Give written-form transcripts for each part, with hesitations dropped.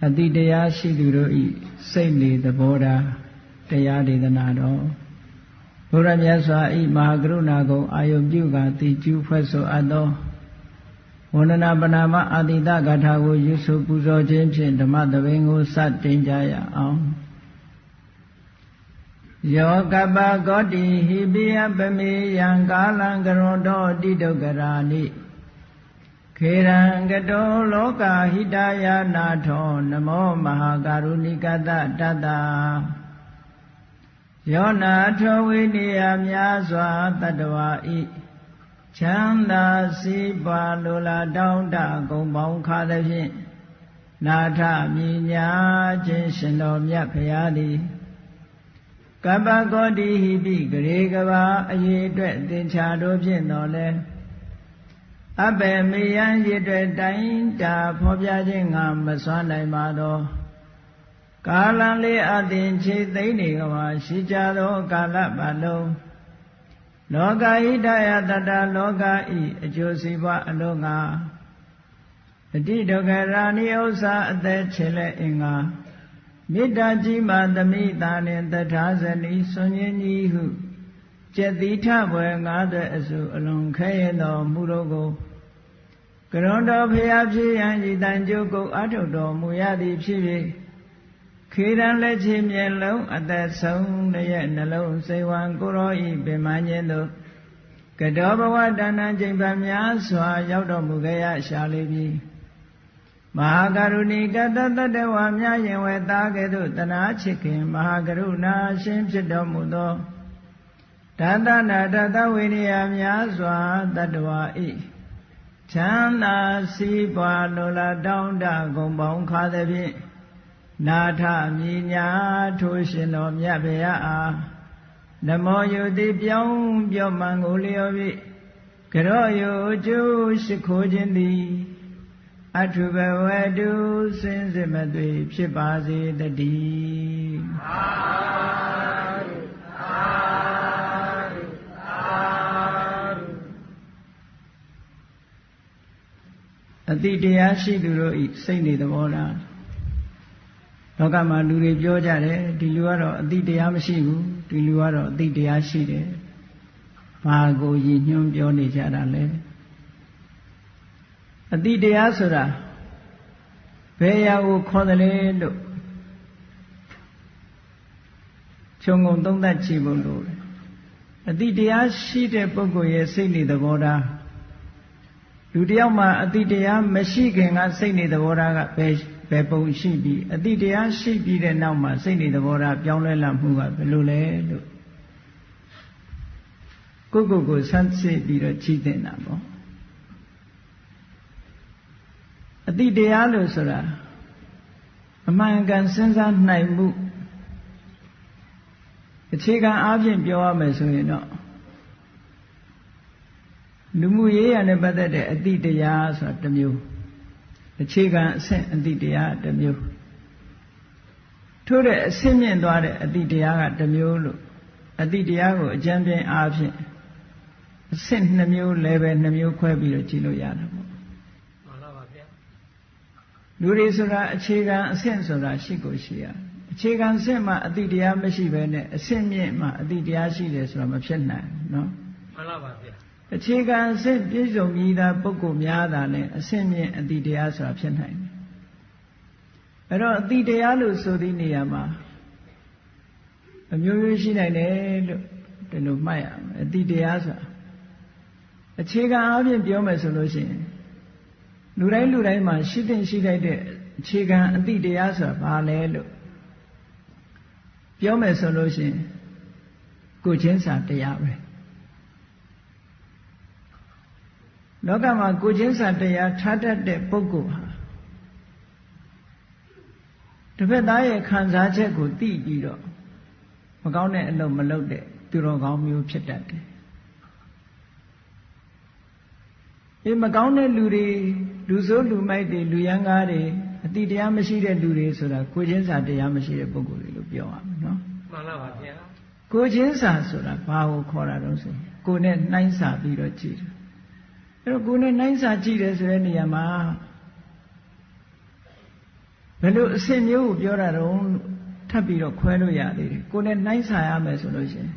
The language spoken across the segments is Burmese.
အတိတရားရှိသူတို့ဤစိတ်နေသဘောထားတရားဒေသနာတော်ဘုရားမြတ်စွာဤမဟာကရုဏာကုံအာယုပြုကာတိကျူးဖွဲ့ဆိုအပ်သောဝန္ဒနာပနာမအာတိတဂါထာကိုယူဆပူဇော်ခြင်းဖြင့်ဓမ္မသဘင်ကိုစတင်ကြရအောင်ယောကပ္ပဂောတိဟိပိယပမေယံကာလံကရွန်တောတိတုက္ကရာနိခေရံကတောလောကဟိတယာနာထောနမောမဟာကရုဏိကတတတ္တယောနာထောဝိနိယများစွာတတ္တဝါဤချမ်းသာစီးပွားလိုလားတောင်းတဂုံပေါင်းခါသဖြင့်နာထမြညာခြင်းရှင်တော်မြတ်ဖရာသည်ကပ္ပဂောတိဟိပိဂရေကဘာအရေအတွက်သင်္ချာတို့ဖြင့်တော်လဲအဘယ်မေယံရည်တွေတိုင်းတာဖော်ပြခြင်းငါမစွမ်းနိုင်ပါသောကာလံလေးအသင်ခြေသိမ့်နေကမှာရှိကြသောကာလပတ်လုံးလောကဟိတယတတလောကဤအကျိုးစီးပွားအလုံးငါအတိဒုက္ခရာနိဥ္စာအသက်ချေလက်အင်္ဂါမေတ္တာကြီးမှသမိတာနှင့်တထာဇနီဆွန်ញင်းကြီးဟုကျက်တိထဘွယ်ငါးတဲ့အစုအလုံးခဲရင်တော်မူတော်ကိုကရွန်တော်ဖျားဖြစ်ရန်ဤတန်ကြိုးကိုအထုတ်တော်မူရသည်ဖြစ်၍ခေရန်လက်ချေမျက်လုံးအသက်ဆုံးရဲ့နှလုံးစိတ်ဝံကိုရောဤပင်မညင်းတို့ကတောဘဝတဏ္ဍချိန်ပများစွာရောက်တော်မူခဲ့ရရှာလိပြီမဟာကရုဏီကတတတ္တဝါများရင်ဝဲသားကဲ့သို့တနာချစ်ခင်မဟာကရုဏာရှင်ဖြစ်တော်မူသောတတနာတတဝိနည်းများစွာတတ္တဝါဤချမ်းသာစီးပွားလိုလားတောင်းတဂုံပေါင်းခါသဖြင့်နာထမြညာထိုရှင်တော်မြတ်ဗျာအားနမောယုတိပြောင်းပြောမှန်ကိုလျော်ပြီးကရောယုကျိုးရှိခိုးခြင်းသည်အထုဘဝတုစင်စစ်မသွေဖြစ်ပါစေတည်းအတိတရားရှိသူတို့ဤစိတ်နေသဘောထားလောကမှာလူတွေပြောကြတယ်ဒီလူကတော့အတိတရားမရှိဘူးဒီလူကတော့အတိတရားရှိတယ်ဘာကိုရည်ညွှန်းပြောနေကြတာလဲအတိတရားဆိုတာဘယ်ရာကိုခေါ်တယ်လဲလို့ခြုံငုံသုံးသပ်ကြည့်ဖို့လိုတယ်အတိတရားရှိတဲ့ပုဂ္ဂိုလ်ရဲ့စိတ်နေသဘောထားလူတယောက်မှာအတိတရားမရှိခင်ကစိတ်နေသဘောထားကဘယ်ပုံရှိပြီးအတိတရားရှိပြီးတဲ့နောက်မှာစိတ်နေသဘောထားပြောင်းလဲလာမှုကဘယ်လိုလဲလို့ကိုဆန်းစစ်ပြီးတော့ကြည့်တင်တာပေါ့အတိတရားလို့ဆိုတာအမှန်ကန်စဉ်းစားနိုင်မှုအခြေခံအားဖြင့်ပြောရမယ်ဆိုရင်တော့လူမှုရေးရနဲ့ပတ်သက်တဲ့အတိတရားဆိုတာတစ်မျိုးအခြေခံအဆင့်အတိတရားတစ်မျိုးထို့တဲ့အဆင့်မြင့်သွားတဲ့အတိတရားကတစ်မျိုးလို့အတိတရားကိုအကျဉ်းပြင်းအားဖြင့်အဆင့်2မျိုး level 2မျိုးခွဲပြီးတော့ကြည့်လို့ရတယ်ပေါ့မှန်ပါပါဗျာလူတွေဆိုတာအခြေခံအဆင့်ဆိုတာရှိကိုရှိရအခြေခံအဆင့်မှာအတိတရားမရှိဘဲနဲ့အဆင့်မြင့်မှာအတိတရားရှိတယ်ဆိုတာမဖြစ်နိုင်ဘူးเนาะမှန်ပါပါဗျာအခြေခံအဆင့်ပြည့်စုံပြီးသားပုဂ္ဂိုလ်များတာနဲ့အဆင့်မြင့်အတိတရားဆိုတာဖြစ်နိုင်တယ်အဲ့တော့အတိတရားလို့ဆိုသည့်နေရာမှာအမျိုးမျိုးရှိနိုင်တယ်လို့ဒီလိုမှတ်ရမယ်အတိတရားဆိုတာအခြေခံအားဖြင့်ပြောမယ်ဆိုလို့ရှိရင်လူတိုင်းမှာရှိတဲ့ရှိလိုက်တဲ့အခြေခံအတိတရားဆိုတာဘာလဲလို့ပြောမယ်ဆိုလို့ရှိရင်ကိုယ်ချင်းစာတရားပဲလောကမှာကိုယ်ချင်းစာတရားထားတတ်တဲ့ပုဂ္ဂိုလ်ဟာတစ်ဖက်သားရဲ့ခံစားချက်ကိုသိပြီးတော့မကောင်းတဲ့အလုပ်မလုပ်တဲ့သူတော်ကောင်းမျိုးဖြစ်တတ်တယ်မကောင်းတဲ့လူတွေလူဆိုးလူမိုက်တွေလူရန်ကားတွေအတိတရားမရှိတဲ့လူတွေဆိုတာကိုယ်ချင်းစာတရားမရှိတဲ့ပုဂ္ဂိုလ်တွေလို့ပြောရမယ်နော်မှန်ပါပါဗျာကိုယ်ချင်းစာဆိုတာဘာကိုခေါ်တာတော့ဆိုကိုယ်နဲ့နှိုင်းစာပြီးတော့ကြည့်တယ်အဲ့တော့ကိုယ်နဲ့နှိုင်းစာကြည့်တယ်ဆိုတဲ့နေရာမှာ ဘယ်လိုအဆင့်မျိုးကိုပြောတာတော့ထပ်ပြီးတော့ခွဲလို့ရသေးတယ်ကိုယ်နဲ့နှိုင်းစာရမယ်ဆိုလို့ရှိရင်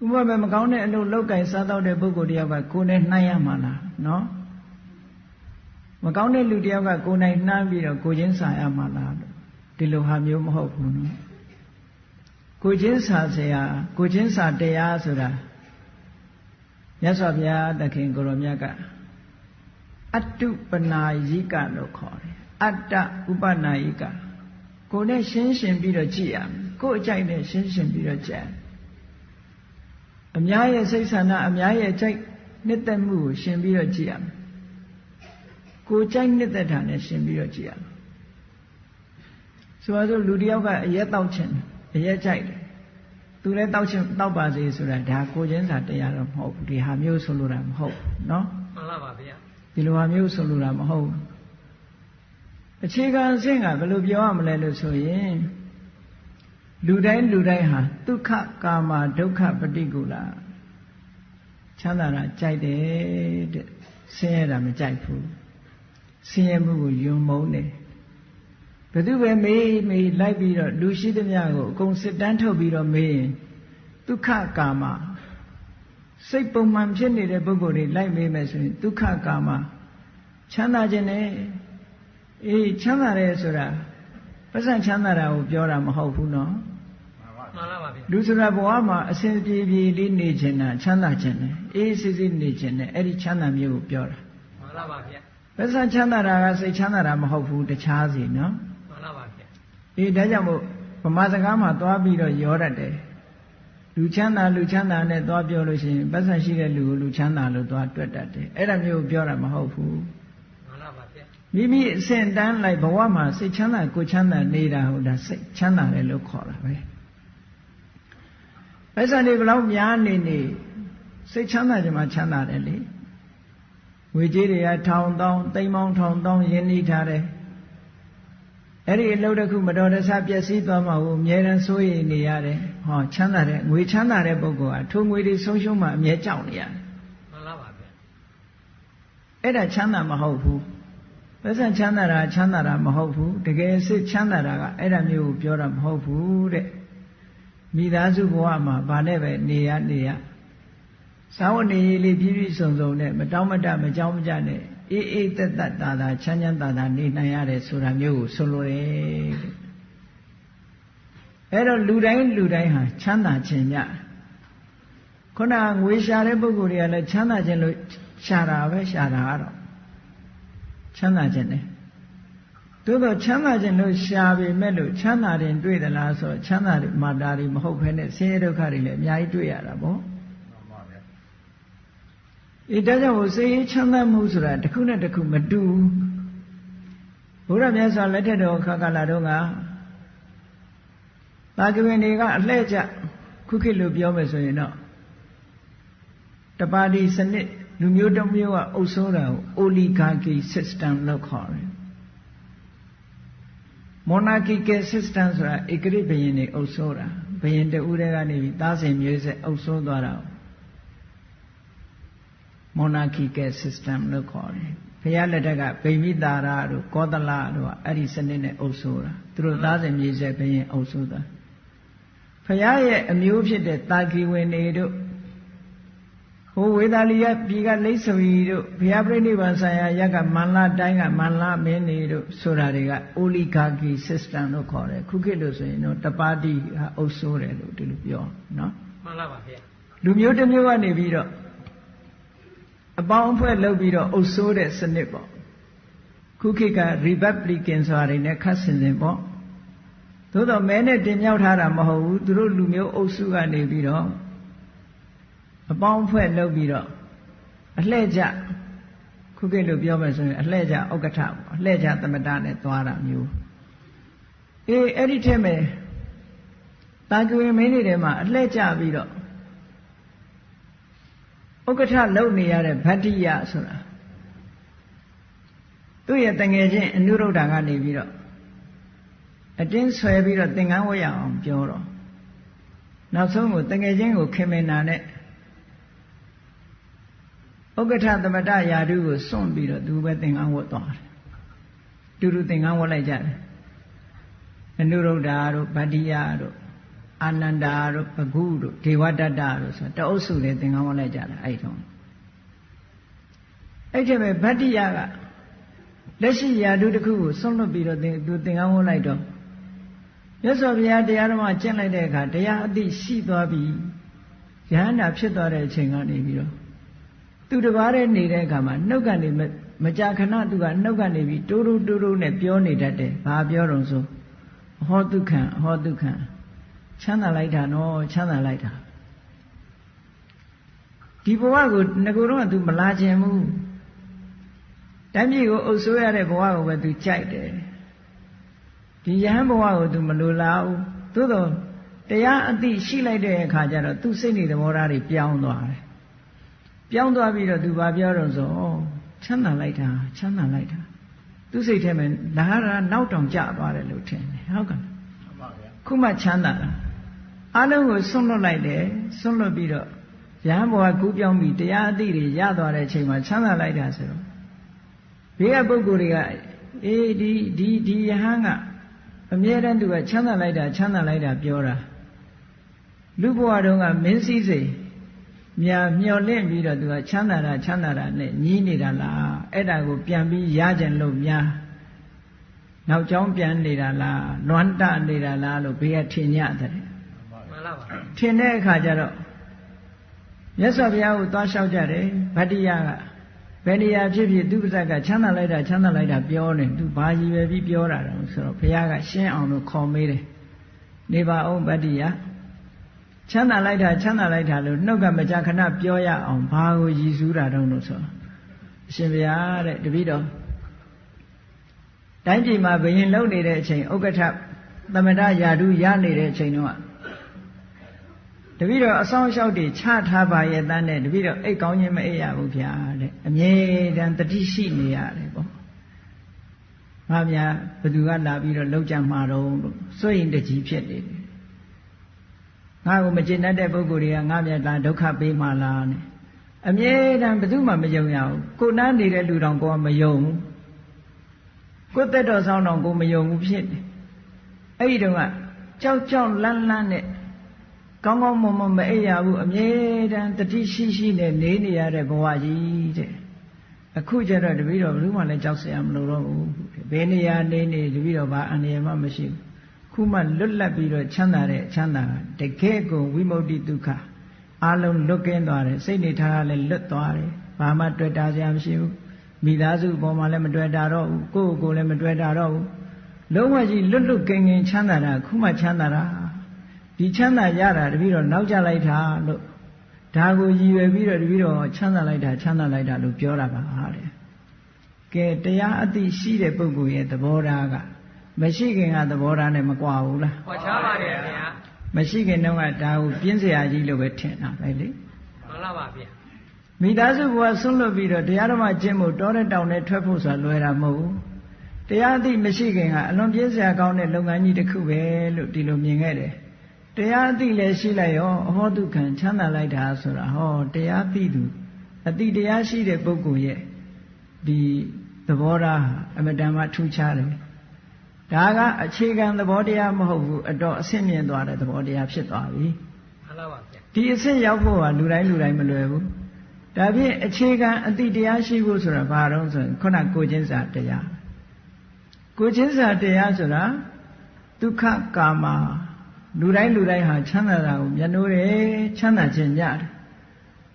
ဥပမာမကောင်းတဲ့အလုပ်လောက်ကင်စားတော့တဲ့ပုဂ္ဂိုလ်တယောက်ကကိုယ်နဲ့နှိုင်းရမှာလားနော်မကောင်းတဲ့လူတယောက်ကကိုယ်နိုင်နှမ်းပြီးတော့ကိုချင်းစာရမှာလားဒီလိုဟာမျိုးမဟုတ်ဘူးနော်ကိုချင်းစာစရာကိုချင်းစာတရားဆိုတာမြတ်စွာဘုရားသခင်ကိုရောမြတ်ကအတ္တုပနာယိကလို့ခေါ်တယ်အတ္တဥပနာယိကကိုယ်နဲ့ရှင်းရှင်းပြီးတော့ကြည့်ရမယ်ကိုယ်အကြိုက်နဲ့ရှင်းရှင်းပြီးတော့ကြည့်အများရဲ့စိတ်ဆန္ဒအများရဲ့ကြိုက်နှစ်သက်မှုကိုရှင်းပြီးတော့ကြည့်ရမယ်ကိုယ်ကြိုက်နှစ်သက်တာနဲ့ရှင်းပြီးတော့ကြည့်ရမယ်ဆိုတော့လူတယောက်ကအရက်တောက်ချင်အရက်ကြိုက်တယ်သူလည်းတောက်ချင်တောက်ပါစေဆိုတာဒါကိုချင်းစာတရားတော့မဟုတ်ဘူးဒီဟာမျိုးဆိုလိုတာမဟုတ်ဘူးเนาะမှန်ပါပါဗျာဒီလိုဟာမျိုးဆိုလိုတာမဟုတ်ဘူးအခြေခံအဆင့်ကဘယ်လိုပြောရမလဲလို့ဆိုရင်လူတိုင်းဟာဒုက္ခကာမဒုက္ခပฏิကူလချမ်းသာတာကြိုက်တယ်တဲ့ဆင်းရဲတာမကြိုက်ဘူးဆင်းရဲမှုကိုယွံမုန်းတယ်ဘယ်သူပဲမေးလိုက်ပြီးတော့လူရှိသမျှကိုအကုန်စစ်တမ်းထုတ်ပြီးတော့မေးရင်ဒုက္ခကာမစိတ်ပုံမှန်ဖြစ်နေတဲ့ပုဂ္ဂိုလ်တွေလိုက်မေးမယ်ဆိုရင်ဒုက္ခကာမချမ်းသာခြင်းနဲ့အေးချမ်းသာတယ်ဆိုတာပတ်စံချမ်းသာတာကိုပြောတာမဟုတ်ဘူးနော်မှန်ပါပါဗျာလူဆိုတာဘဝမှာအစဉ်ပြေလေးနေခြင်းတာချမ်းသာခြင်းနဲ့အေးစစ်စစ်နေခြင်းနဲ့အဲ့ဒီချမ်းသာမျိုးကိုပြောတာမှန်ပါပါဗျာပတ်စံချမ်းသာတာကစိတ်ချမ်းသာတာမဟုတ်ဘူးတခြားစီနော်မှန်ပါပါဗျာအေးဒါကြောင့်မို့ဗမာစကားမှာသွားပြီးတော့ရောတတ်တယ်လူချမ်းသာနဲ့သွားပြောလို့ရှိရင်ပတ်စံရှိတဲ့လူကိုလူချမ်းသာလို့သွားတွက်တတ်တယ်အဲ့ဒါမျိုးကိုပြောတာမဟုတ်ဘူးမိမိအစဉ်တန်းလိုက်ဘဝမှာစိတ်ချမ်းသာကိုချမ်းသာနေတာဟုတ်ဒါစိတ်ချမ်းသာတယ်လို့ခေါ်တာပဲပစ္စံတွေဘလောက်များနေစိတ်ချမ်းသာကြမှာချမ်းသာတယ်လေငွေကြေးတွေကထောင်တောင်းသိန်းပေါင်းထောင်တောင်းရင်းနှီးထားတယ်အဲ့ဒီအလုပ်တစ်ခုမတော်တဆပျက်စီးသွားမှာကိုအမြဲတမ်းစိုးရိမ်နေရတယ်ဟောချမ်းသာတဲ့ငွေချမ်းသာတဲ့ပုဂ္ဂိုလ်ဟာထိုငွေတွေဆုံးရှုံးမှအမြဲကြောက်နေရတယ်မှန်ပါပါဗျအဲ့ဒါချမ်းသာမဟုတ်ဘူးပတ်စံချမ်းသာတာချမ်းသာတာမဟုတ်ဘူးတကယ်စစ်ချမ်းသာတာကအဲ့ဒါမျိုးကိုပြောတာမဟုတ်ဘူးတဲ့မိသားစုဘဝမှာဗာနဲ့ပဲနေရစာဝတ်နေရေးလေးပြည့်စုံနဲ့မတောင်းမတမကြောက်မကြနဲ့အေးသက်သာချမ်းသာနေနိုင်ရတယ်ဆိုတာမျိုးကိုဆိုလိုတယ်အဲ့တော့လူတိုင်းဟာချမ်းသာခြင်းညခုနငွေရှာတဲ့ပုဂ္ဂိုလ်တွေကလည်းချမ်းသာခြင်းလို့ရှာတာပဲရှာတာကတော့ချမ်းသာခြင်းနဲ့သို့တော့ချမ်းသာခြင်းလို့ရှာပေမဲ့လို့ချမ်းသာတယ်တွေ့သလားဆိုချမ်းသာတယ်မာတာတွေမဟုတ်ဘဲနဲ့ဆင်းရဲဒုက္ခတွေလည်းအများကြီးတွေ့ရတာပေါ့အေးဒါကြောင့်စိတ်ချမ်းသာမှုဆိုတာတစ်ခုနဲ့တစ်ခုမတူဘုရားမြတ်စွာလက်ထက်တော်ခါကာလတုန်းကသာကဝင်တွေကအလှဲ့ကျခုခေတ်လို့ပြောမယ်ဆိုရင်တော့တပါတီစနစ်လူမျိုးတစ်မျိုးကအုပ်စိုးတာကို oligarchy system လို့ခေါ်တယ် monarchical system ဆိုတာဧကရာဇ်ဘုရင်တွေအုပ်စိုးတာဘုရင်တဦးတည်းကနေပြီးသားစဉ်မျိုးဆက်အုပ်စိုးသွားတာ monarchical system လို့ခေါ်တယ်ဘုရားလက်ထက်ကဗိမိတာရတို့ကောသလတို့အဲ့ဒီစနစ်နဲ့အုပ်စိုးတာသူတို့သားစဉ်မျိုးဆက်ဘုရင်အုပ်စိုးတာဘုရားရဲ့အမျိုးဖြစ်တဲ့တာဂီဝင်တွေတို့ဟိုဝေသာလီယပြည်ကလိษဝီတို့ဘုရားပြိဋိဘံဆိုင်ရာရက်ကမန္လတိုင်းကမန္လမင်းတွေတို့ဆိုတာတွေက oligarchy system လို့ခေါ်တယ်ခုခေတ်လို့ဆိုရင်တော့တပါတီအုပ်စိုးတယ်လို့ဒီလိုပြောနော်မှန်ပါပါဗျာလူမျိုးတစ်မျိုးကနေပြီးတော့အပေါင်းအဖွဲ့လုပ်ပြီးတော့အုပ်စိုးတဲ့စနစ်ပေါ့ခုခေတ်က Republican ဆိုတာတွေနဲ့ခတ်ဆင်ပေါ့သို့တော့မဲနဲ့တင်မြှောက်ထားတာမဟုတ်ဘူးသူတို့လူမျိုးအုပ်စုကနေပြီးတော့အပေါင်းအဖွဲ့လုပ်ပြီးတော့အလှဲ့ကျခုခေတ်လို့ပြောမယ်ဆိုရင်အလှဲ့ကျဥက္ကဋ္ဌပေါ့အလှဲ့ကျသမတနဲ့သွားတာမျိုးအေးအဲ့ဒီထဲမှာတာကဝင်မင်းတွေထဲမှာအလှဲ့ကျပြီးတော့ဥက္ကဋ္ဌလုပ်နေရတဲ့ဗတ္တိယဆိုတာသူ့ရဲ့တငယ်ချင်းအနုရုဒ္ဓကနေပြီးတော့အတင်းဆွဲပြီးတော့သင်္ကန်းဝတ်ရအောင်ပြောတော့နောက်ဆုံးကိုတငယ်ချင်းကိုခင်မင်နာနဲ့ဥက္ကဋ္ဌသမတရာထူးကိုစွန့်ပြီးတော့သူပဲသင်္ကန်းဝတ်သွားတယ် တူတူသင်္ကန်းဝတ်လိုက်ကြတယ်အနုရုဒ္ဓတို့ဗတ္တိယတို့အာနန္ဒာတို့ဘဂုတို့ဒေဝတတ္တတို့ဆိုတအုပ်စုတွေသင်္ကန်းဝတ်လိုက်ကြတယ်အဲ့ဒီတော့အဲ့ဒီမဲ့ဗတ္တိယကလက်ရှိယာတုတစ်ခုကိုဆွန့်လွတ်ပြီးတော့သူသင်္ကန်းဝတ်လိုက်တော့မြတ်စွာဘုရားတရားတော်မှာကျင့်လိုက်တဲ့အခါတရားအသိရှိသွားပြီးယဟန္တာဖြစ်သွားတဲ့အချိန်ကနေပြီးတော့သူတစ်ပါးတည်းနေတဲ့အခါမှာနှုတ်ကနေမကြာခဏသူကနှုတ်ကနေပြီးတိုးတိုးနဲ့ပြောနေတတ်တယ်။ဘာပြောတော့ဆိုအဟောဒုက္ခံအဟောဒုက္ခံချမ်းသာလိုက်တာနော်ချမ်းသာလိုက်တာဒီဘဝကိုငကိုတော့သူမလာခြင်းဘူးတိုင်းပြည်ကိုအုပ်စိုးရတဲ့ဘဝကိုပဲသူကြိုက်တယ်ဒီယဟန်ဘဝကိုသူမလိုလားဘူးသို့တော့တရားအသိရှိလိုက်တဲ့အခါကျတော့သူစိတ်နေသဘောထားတွေပြောင်းသွားတယ်ပြောင်းသွားပြီးတော့သူဘာပြောတော့ဆိုချမ်းသာလိုက်တာချမ်းသာလိုက်တာသူစိတ်ထဲမှာလာတာနောက်တောင်ကျသွားတယ်လို့ထင်တယ်ဟုတ်ကဲ့ခုမှချမ်းသာတာအလုံးကိုဆွန့်လွတ်လိုက်တယ်ဆွန့်လွတ်ပြီးတော့ယဟန်ဘဝကူးပြောင်းပြီးတရားအသိတွေရသွားတဲ့အချိန်မှာချမ်းသာလိုက်တာဆိုတော့ဘေးကပုဂ္ဂိုလ်တွေကအေးဒီယဟန်ကအမြဲတမ်းသူကချမ်းသာလိုက်တာချမ်းသာလိုက်တာပြောတာလူဘဝတုန်းကမင်းစည်းစိမ်မျောလင့်ပြီးတော့သူကချမ်းသာတာနဲ့ညီးနေတာလားအဲ့ဒါကိုပြန်ပြီးရကြင်လို့များနောက်ကျောင်းပြန်နေတာလားလွမ်းတနေတာလားလို့ဘေးကထင်ကြတယ်မှန်လားပါထင်တဲ့အခါကျတော့မြတ်စွာဘုရားကိုသွားလျှောက်ကြတယ်ဗတ္တိယကဘယ်နေရာဖြစ်ဖြစ်သူပါဇက်ကချမ်းသာလိုက်တာပြောနေသူဘာရည်ပဲပြီးပြောတာတော့ဆိုတော့ဘုရားကရှင်းအောင်လို့ခေါ်မေးတယ်နေပါအောင်ဗတ္တိယချမ်းသာလိုက်တာလို့နှုတ်ကမကြာခဏပြောရအောင်ဘာကိုရည်စူးတာတုံးလို့ဆိုအရှင်ဘုရားတဲ့တပည့်တော်တိုင်းပြည်မှာဘယင်လုံနေတဲ့အချိန်ဥက္ကဋ္ဌသမထယာတုရနေတဲ့အချိန်တုန်းကတပည့်တော်အဆောင်အရှောက်တွေချထားပါရဲ့တန်းနဲ့တပည့်တော်အိတ်ကောင်းခြင်းမအိပ်ရဘူးဗျာတဲ့အမြဲတမ်းတတိရှိနေရတယ်ပေါ့ငါများဘသူကလာပြီးတော့လောက်ကြမှာတော့လို့စွန့်ရင်တကြီးဖြစ်နေတယ်ငါ့ကိုမကျင့်တတ်တဲ့ပုဂ္ဂိုလ်တွေကငါမြတ်တာဒုက္ခပေးမှလားနဲ့အမြဲတမ်းဘယ်သူမှမယုံရဘူးကိုနားနေတဲ့လူတောင်ကိုကမယုံဘူးကိုသက်တော်ဆောင်တောင်ကိုမယုံဘူးဖြစ်တယ်အဲ့ဒီတုန်းကကြောက်လန့်နဲ့ကောင်းမွန်မအိပ်ရဘူးအမြဲတမ်းတတိရှိနဲ့နေရတဲ့ဘဝကြီးတဲ့အခုကျတော့တပည့်တော်ဘယ်သူမှလည်းကြောက်စရာမလိုတော့ဘူးဘယ်နေရာနေတပည့်တော်ဘာအန္တရာယ်မှမရှိဘူးခုမှလွတ်လပ်ပြီးတော့ချမ်းသာတဲ့ချမ်းသာတကယ်ကိုဝိမု ക്തി ဒုက္ခအလုံးလွတ်ကင်းသွားတယ်စိတ်နေထားလည်းလွတ်သွားတယ်ဘာမှတွေ့တာစရာမရှိဘူးမိသားစုအပေါ်မှာလည်းမတွေ့တာတော့ဘူးကိုယ့်ကိုယ်လည်းမတွေ့တာတော့ဘူးလုံးဝကြီးလွတ်ကင်းချမ်းသာတာခုမှချမ်းသာတာဒီချမ်းသာရတာတပည့်တော်နောက်ကျလိုက်တာလို့ဒါကိုရည်ရွယ်ပြီးတော့တပည့်တော်ချမ်းသာလိုက်တာလို့ပြောတာပါတဲ့ကဲတရားအသိရှိတဲ့ပုဂ္ဂိုလ်ရဲ့သဘောထားကမရှိခင်ကသဘောထားနဲ့မကွာဘူးလားကွာခြားပါတယ်ခင်ဗျာမရှိခင်တုန်းကဒါကိုပြင်းစရာကြီးလို့ပဲထင်တာပဲလေမှန်လားပါဗျာမိသားစုဘဝဆွန့်လွတ်ပြီးတော့တရားဓမ္မကျင့်ဖို့တောတဲ့တောင်နဲ့ထွက်ဖို့ဆိုတာလွယ်တာမဟုတ်ဘူးတရားအသိမရှိခင်ကအလွန်ပြင်းစရာကောင်းတဲ့လုပ်ငန်းကြီးတစ်ခုပဲလို့ဒီလိုမြင်ခဲ့တယ်တရားအသိလည်းရှိလိုက်ရောအဟောဒုက္ခံချမ်းသာလိုက်တာဆိုတာဟောတရားသိသူအသိတရားရှိတဲ့ပုဂ္ဂိုလ်ရဲ့ဒီသဘောထားအမတန်မှထူးခြားတယ်ဒါကအခြေခံသဘောတရားမဟုတ်ဘူးအတော့အဆင့်မြင့်သွားတဲ့သဘောတရားဖြစ်သွားပြီမှန်ပါပါဗျာဒီအဆင့်ရောက်ဖို့ကလူတိုင်းမလွယ်ဘူးဒါဖြင့်အခြေခံအသိတရားရှိဖို့ဆိုတာဘာတော့ဆိုရင်ခုနကိုချင်းစာတရားဆိုတာဒုက္ခကာမလူတိုင်းဟာချမ်းသာတာကိုမျက်နှိုးတယ်ချမ်းသာခြင်းကြတယ်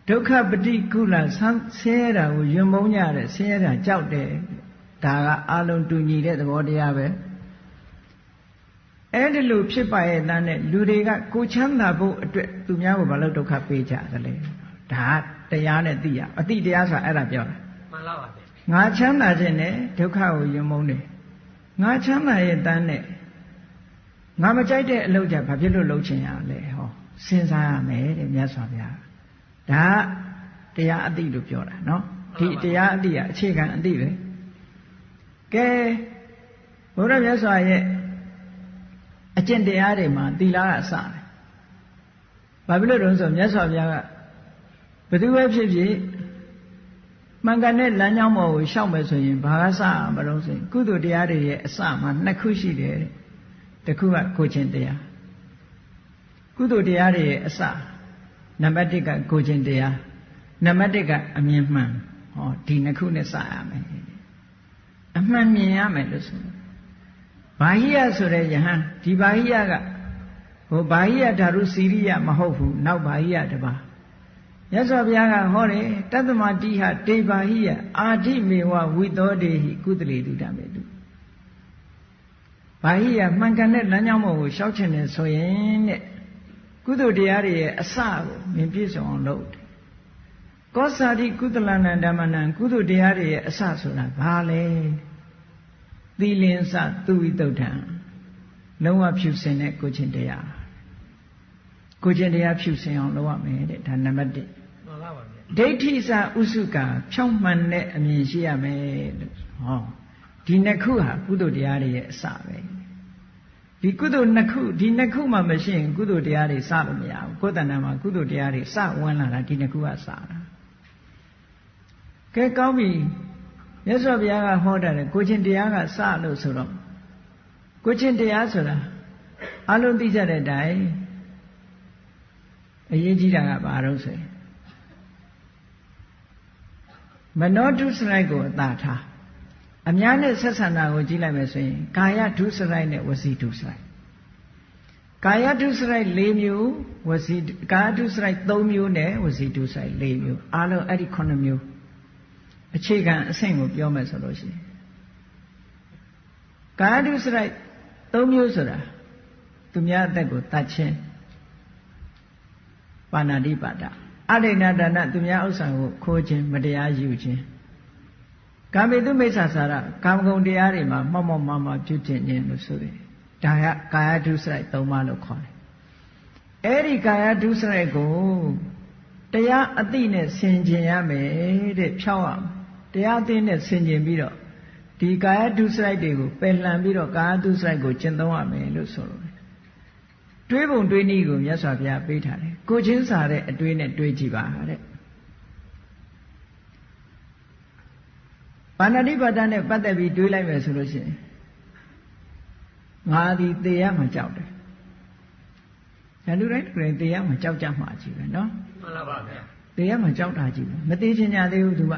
ဒုက္ခပฏิကုလဆင်းရဲတာကိုယွံမုန်းကြတယ်ဆင်းရဲတာကြောက်တယ်ဒါကအလုံးတူညီတဲ့သဘောတရားပဲအဲ့ဒီလိုဖြစ်ပါရဲ့တန်းနဲ့လူတွေကကိုချမ်းသာဖို့အတွက်သူများကိုဘာလို့ဒုက္ခပေးကြသလဲဒါတရားနဲ့သိရအတိတရားဆိုတာအဲ့ဒါပြောတာမှန်လားပါဗျာငါချမ်းသာခြင်းနဲ့ဒုက္ခကိုယွံမုန်းတယ်ငါချမ်းသာရဲ့တန်းနဲ့ငါမကြိုက်တဲ့အလုပ်ကြဘာဖြစ်လို့လုပ်ချင်ရလဲဟောစဉ်းစားရမယ်တဲ့မြတ်စွာဘုရားဒါတရားအသိလို့ပြောတာเนาะဒီတရားအသိကအခြေခံအသိပဲကဲဘုရားမြတ်စွာရဲ့အကျင့်တရားတွေမှာသီလကအစတယ်ဘာဖြစ်လို့တုန်းဆိုမြတ်စွာဘုရားကဘယ်သူပဲဖြစ်ဖြစ် မှန်ကန်တဲ့လမ်းကြောင်းပေါ်ကိုရှောက်မယ်ဆိုရင်ဘာကစမလို့ဆိုရင်ကုသိုလ်တရားတွေရဲ့အစမှာနှစ်ခုရှိတယ်တဲ့တစ်ခုကကိုခြင်းတရားကုသိုလ်တရားတွေရဲ့အစနံပါတ်1ကကိုခြင်းတရားနံပါတ်1ကအမြင်မှန်ဟောဒီနှစ်ခုနဲ့စရမယ်အမှန်မြင်ရမယ်လို့ဆိုဘာဟိယဆိုတဲ့ယဟန်ဒီဘာဟိယကဟိုဘာဟိယဓာတုစီရိယမဟုတ်ဘူးနောက်ဘာဟိယတပါမြတ်စွာဘုရားကဟောတယ်တတ္တမတိဟတေဘာဟိယအာဓိမေဝဝိသောတေဟိကုသလေတုဓမ္မေတုဘာဟိယမှန်ကန်တဲ့လမ်းကြောင်းပေါ်ကိုရှောက်ချင်တယ်ဆိုရင်တဲ့ကုသိုလ်တရားတွေရဲ့အစကိုမြင်ပြည့်စုံအောင်လုပ်တယ်ကောစာတိကုသလနံဓမ္မနံကုသိုလ်တရားတွေရဲ့အစဆိုတာဘာလဲသီလင်္စသူဝိတုဒ္ဓံလုံးဝဖြူစင်တဲ့ကိုခြင်းတရားကိုခြင်းတရားဖြူစင်အောင်လုပ်ရမယ်တဲ့ဒါနံပါတ်1မှန်ပါပါဗျာဒိဋ္ဌိစဥစုကာဖြောင့်မှန်တဲ့အမြင်ရှိရမယ်လို့ဟောဒီနှစ်ခုဟာကုသိုလ်တရားတွေရဲ့အစပဲဒီကုသိုလ်နှစ်ခုဒီနှစ်ခုမှမရှိရင်ကုသိုလ်တရားတွေစလို့မရဘူးကိုယ်တဏ္ဍာမှာကုသိုလ်တရားတွေစဝင်လာတာဒီနှစ်ခုကစတာကဲကောင်းပြီမြတ်စွာဘုရားကဟောတာလေကိုချင်းတရားကစလို့ဆိုတော့ကိုချင်းတရားဆိုတာအလုံးသိကြတဲ့အတိုင်းအရေးကြီးတာကဘာလို့ဆိုရင်မနောဒုစရိုက်ကိုအသာထားအများနဲ့ဆက်ဆံတာကိုကြည့်လိုက်မယ်ဆိုရင်ကာယဒုစရိုက်နဲ့ဝစီဒုစရိုက်ကာယဒုစရိုက်4မျိုးဝစီကာယဒုစရိုက်3မျိုးနဲ့ဝစီဒုစရိုက်4မျိုးအားလုံးအဲ့ဒီ9မျိုးအခြေခံအဆင့်ကိုပြောမယ်ဆိုလို့ရှိရင်ကာယဒုစရိုက်3မျိုးဆိုတာသူများအသက်ကိုတတ်ခြင်းပါဏာတိပါဒအဋိဏဒါနသူများဥစ္စာကိုခိုးခြင်းမတရားယူခြင်းကာမေတုမိစ္ဆာစာရကာမဂုဏ်တရားတွေမှာမှောက်မှောက်မှပြုကျင့်ခြင်းလို့ဆိုတယ်ဒါကကာယဒုစရိုက်3ပါးလို့ခေါ်တယ်အဲ့ဒီကာယဒုစရိုက်ကိုတရားအသိနဲ့ဆင်ခြင်ရမယ်တဲ့ဖြောက်ရမယ်တရားအသိနဲ့ဆင်ခြင်ပြီးတော့ဒီကာယဒုစရိုက်တွေကိုပယ်လှန်ပြီးတော့ကာယဒုစရိုက်ကိုကျင့်သုံးရမယ်လို့ဆိုလို့တွေးပုံတွေးနည်းကိုမြတ်စွာဘုရားပေးထားတယ်ကိုချင်းစာတဲ့အတွေးနဲ့တွေးကြည့်ပါတဲ့ပါဏာတိပါဒနဲ့ပတ်သက်ပြီးတွေးလိုက်မယ်ဆိုလို့ရှိရင်ငါဒီသေရမှကြောက်တယ်။ဒါလူတိုင်းသေရမှကြောက်ကြမှာကြီးပဲနော်။မှန်ပါပါဗျာ။သေရမှကြောက်တာကြီးပဲမသေးချင်ကြသေးဘူးသူက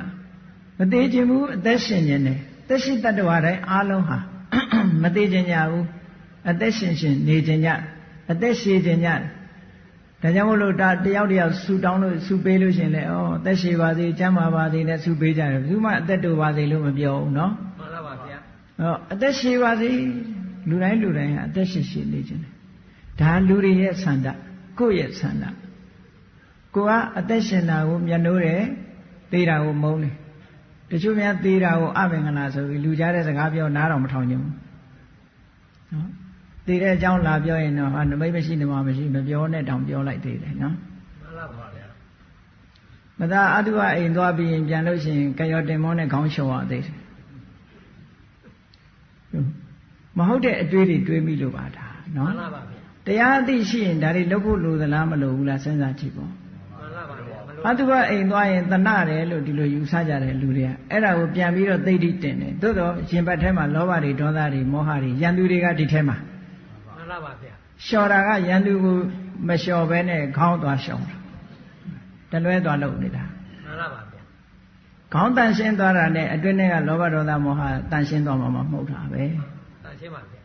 မသေးချင်ဘူးအသက်ရှင်နေတယ်။သက်ရှိတ attva တိုင်းအားလုံးဟာမသေးချင်ကြဘူးအသက်ရှင်နေချင်ကြအသက်ရှည်ချင်ကြဒါကြောင့်မို့လို့တယောက်တယောက်ဆူတောင်းလို့ဆူပေးလို့ရှင်လေဩအသက်ရှည်ပါစေကျန်းမာပါစေနဲ့ဆူပေးကြတယ်ဘယ်သူမှအသက်တိုပါစေလို့မပြောဘူးနော်မှန်ပါပါဗျာအသက်ရှည်ပါစေလူတိုင်းဟာအသက်ရှည်နေခြင်းဒါလူတွေရဲ့ဆန္ဒကိုယ့်ရဲ့ဆန္ဒကိုကအသက်ရှင်တာကိုမျက်နှိုးတယ်သေတာကိုမုန်းတယ်တချို့များသေတာကိုအမင်္ဂလာဆိုပြီးလူကြားတဲ့စကားပြောနားတော်မထောင်ကြဘူးနော်သေတဲ့အကြောင်းလာပြောရင်တော့ဟာနမိတ်မရှိနမမရှိမပြောနဲ့တောင်ပြောလိုက်သေးတယ်နော်မှန်ပါဗျာမသာအတုဝအိမ်သွားပြီးရင်ပြန်လို့ရှိရင်ကရောတင်မောနဲ့ခေါင်းလျှော်ရသေးတယ်မဟုတ်တဲ့အတွေးတွေတွေးမိလို့ပါဒါနော်မှန်ပါဗျာတရားအသိရှိရင်ဒါတွေလုပ်ဖို့လိုသလားမလိုဘူးလားစဉ်းစားကြည့်ပေါ့မှန်ပါဗျာအတုဝအိမ်သွားရင်တဏတယ်လို့ဒီလိုယူဆကြတယ်လူတွေကအဲ့ဒါကိုပြန်ပြီးတော့သိတိတင်တယ်သို့တော့ရှင်ဘတ်ထဲမှာလောဘတွေဒေါသတွေမောဟတွေရန်သူတွေကဒီထဲမှာမှန်ပါဗျာလျှော်တာကရန်သူကိုမလျှော်ဘဲနဲ့ခေါင်းသွားလျှော်တာတလွဲသွားလုပ်နေတာမှန်ပါဗျာခေါင်းတန်ရှင်းသွားတာနဲ့အတွင်းထဲကလောဘဒေါသမောဟတန်ရှင်းသွားမှာမဟုတ်တာပဲတန်ရှင်းပါဗျာ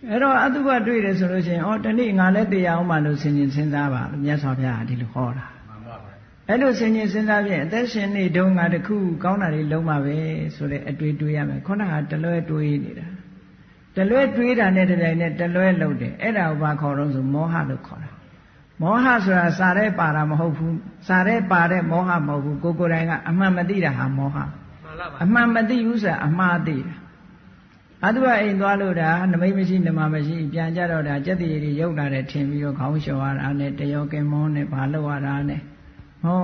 အဲ့တော့အတုပတွေ့တယ်ဆိုလို့ရှိရင်တနေ့ငါလည်းတရားအောင်မှလို့စဉ်းစားပါမြတ်စွာဘုရားဒီလိုဟောတာမှန်ပါဗျာအဲ့လိုစဉ်းစားဖြင့်အသက်ရှင်နေတုန်းကတခုကောင်းတာတွေလုံးပါပဲဆိုတဲ့အတွေ့တွေးရမယ်ခုနကတလွဲတွေးနေတာတလွဲတွေးတာနဲ့တပြိုင်နက်တလွဲလုပ်တယ်အဲ့ဒါကိုဘာခေါ်တော့ဆိုမောဟလို့ခေါ်တာမောဟဆိုတာစာရဲပါတာမဟုတ်ဘူးစာရဲပါတဲ့မောဟမဟုတ်ဘူးကိုယ်တိုင်ကအမှန်မသိတာဟာမောဟအမှန်မသိဘူးဆိုတာအမှားသိတာအတုအိမ်သွားလို့ဒါနမိတ်မရှိနမမရှိပြန်ကြတော့ဒါစက်တည်းတွေရုပ်လာတယ်ထင်ပြီးတော့ခေါင်းလျှော်ရတာနဲ့တယောကင်မောနဲ့ဘာလို့ရတာနဲ့ဟော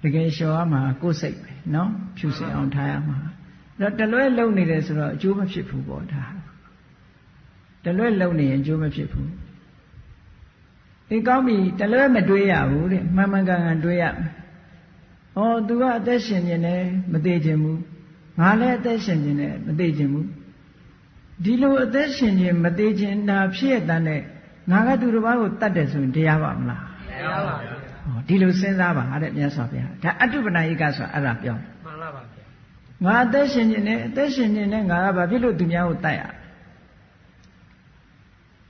တကယ်လျှော်ရမှာကိုယ်စိတ်ပဲနော်ဖြူစင်အောင်ထားရမှာတော့တလွဲလုံနေတယ်ဆိုတော့အကျိုးမဖြစ်ဘူးပေါ့ဒါတလွဲလုံနေရင်အကျိုးမဖြစ်ဘူးဒီကောင်းပြီတလွဲမတွေးရဘူးတဲ့မှန်မှန်ကန်ကန်တွေးရမယ်ဟ သူကအသက်ရှင်နေတယ်မသေးခြင်းဘူးငါလည်းအသက်ရှင်နေတယ်မသေးခြင်းဘူးဒီလိုအသက်ရှင်ခြင်းမသေးခြင်းဒါဖြစ်ရတဲ့ငါကသူတစ်ပါးကိုတတ်တယ်ဆိုရင်တရားပါမလားတရားပါဗျာဒီလိုစဉ်းစားပါတဲ့မြတ်စွာဘုရားဒါအတုပနာဧကဆိုတာအဲ့ဒါပြောမှန်လားပါဗျာငါအသက်ရှင်နေတယ်အသက်ရှင်နေငါကဘာဖြစ်လို့သူများကိုတတ်ရ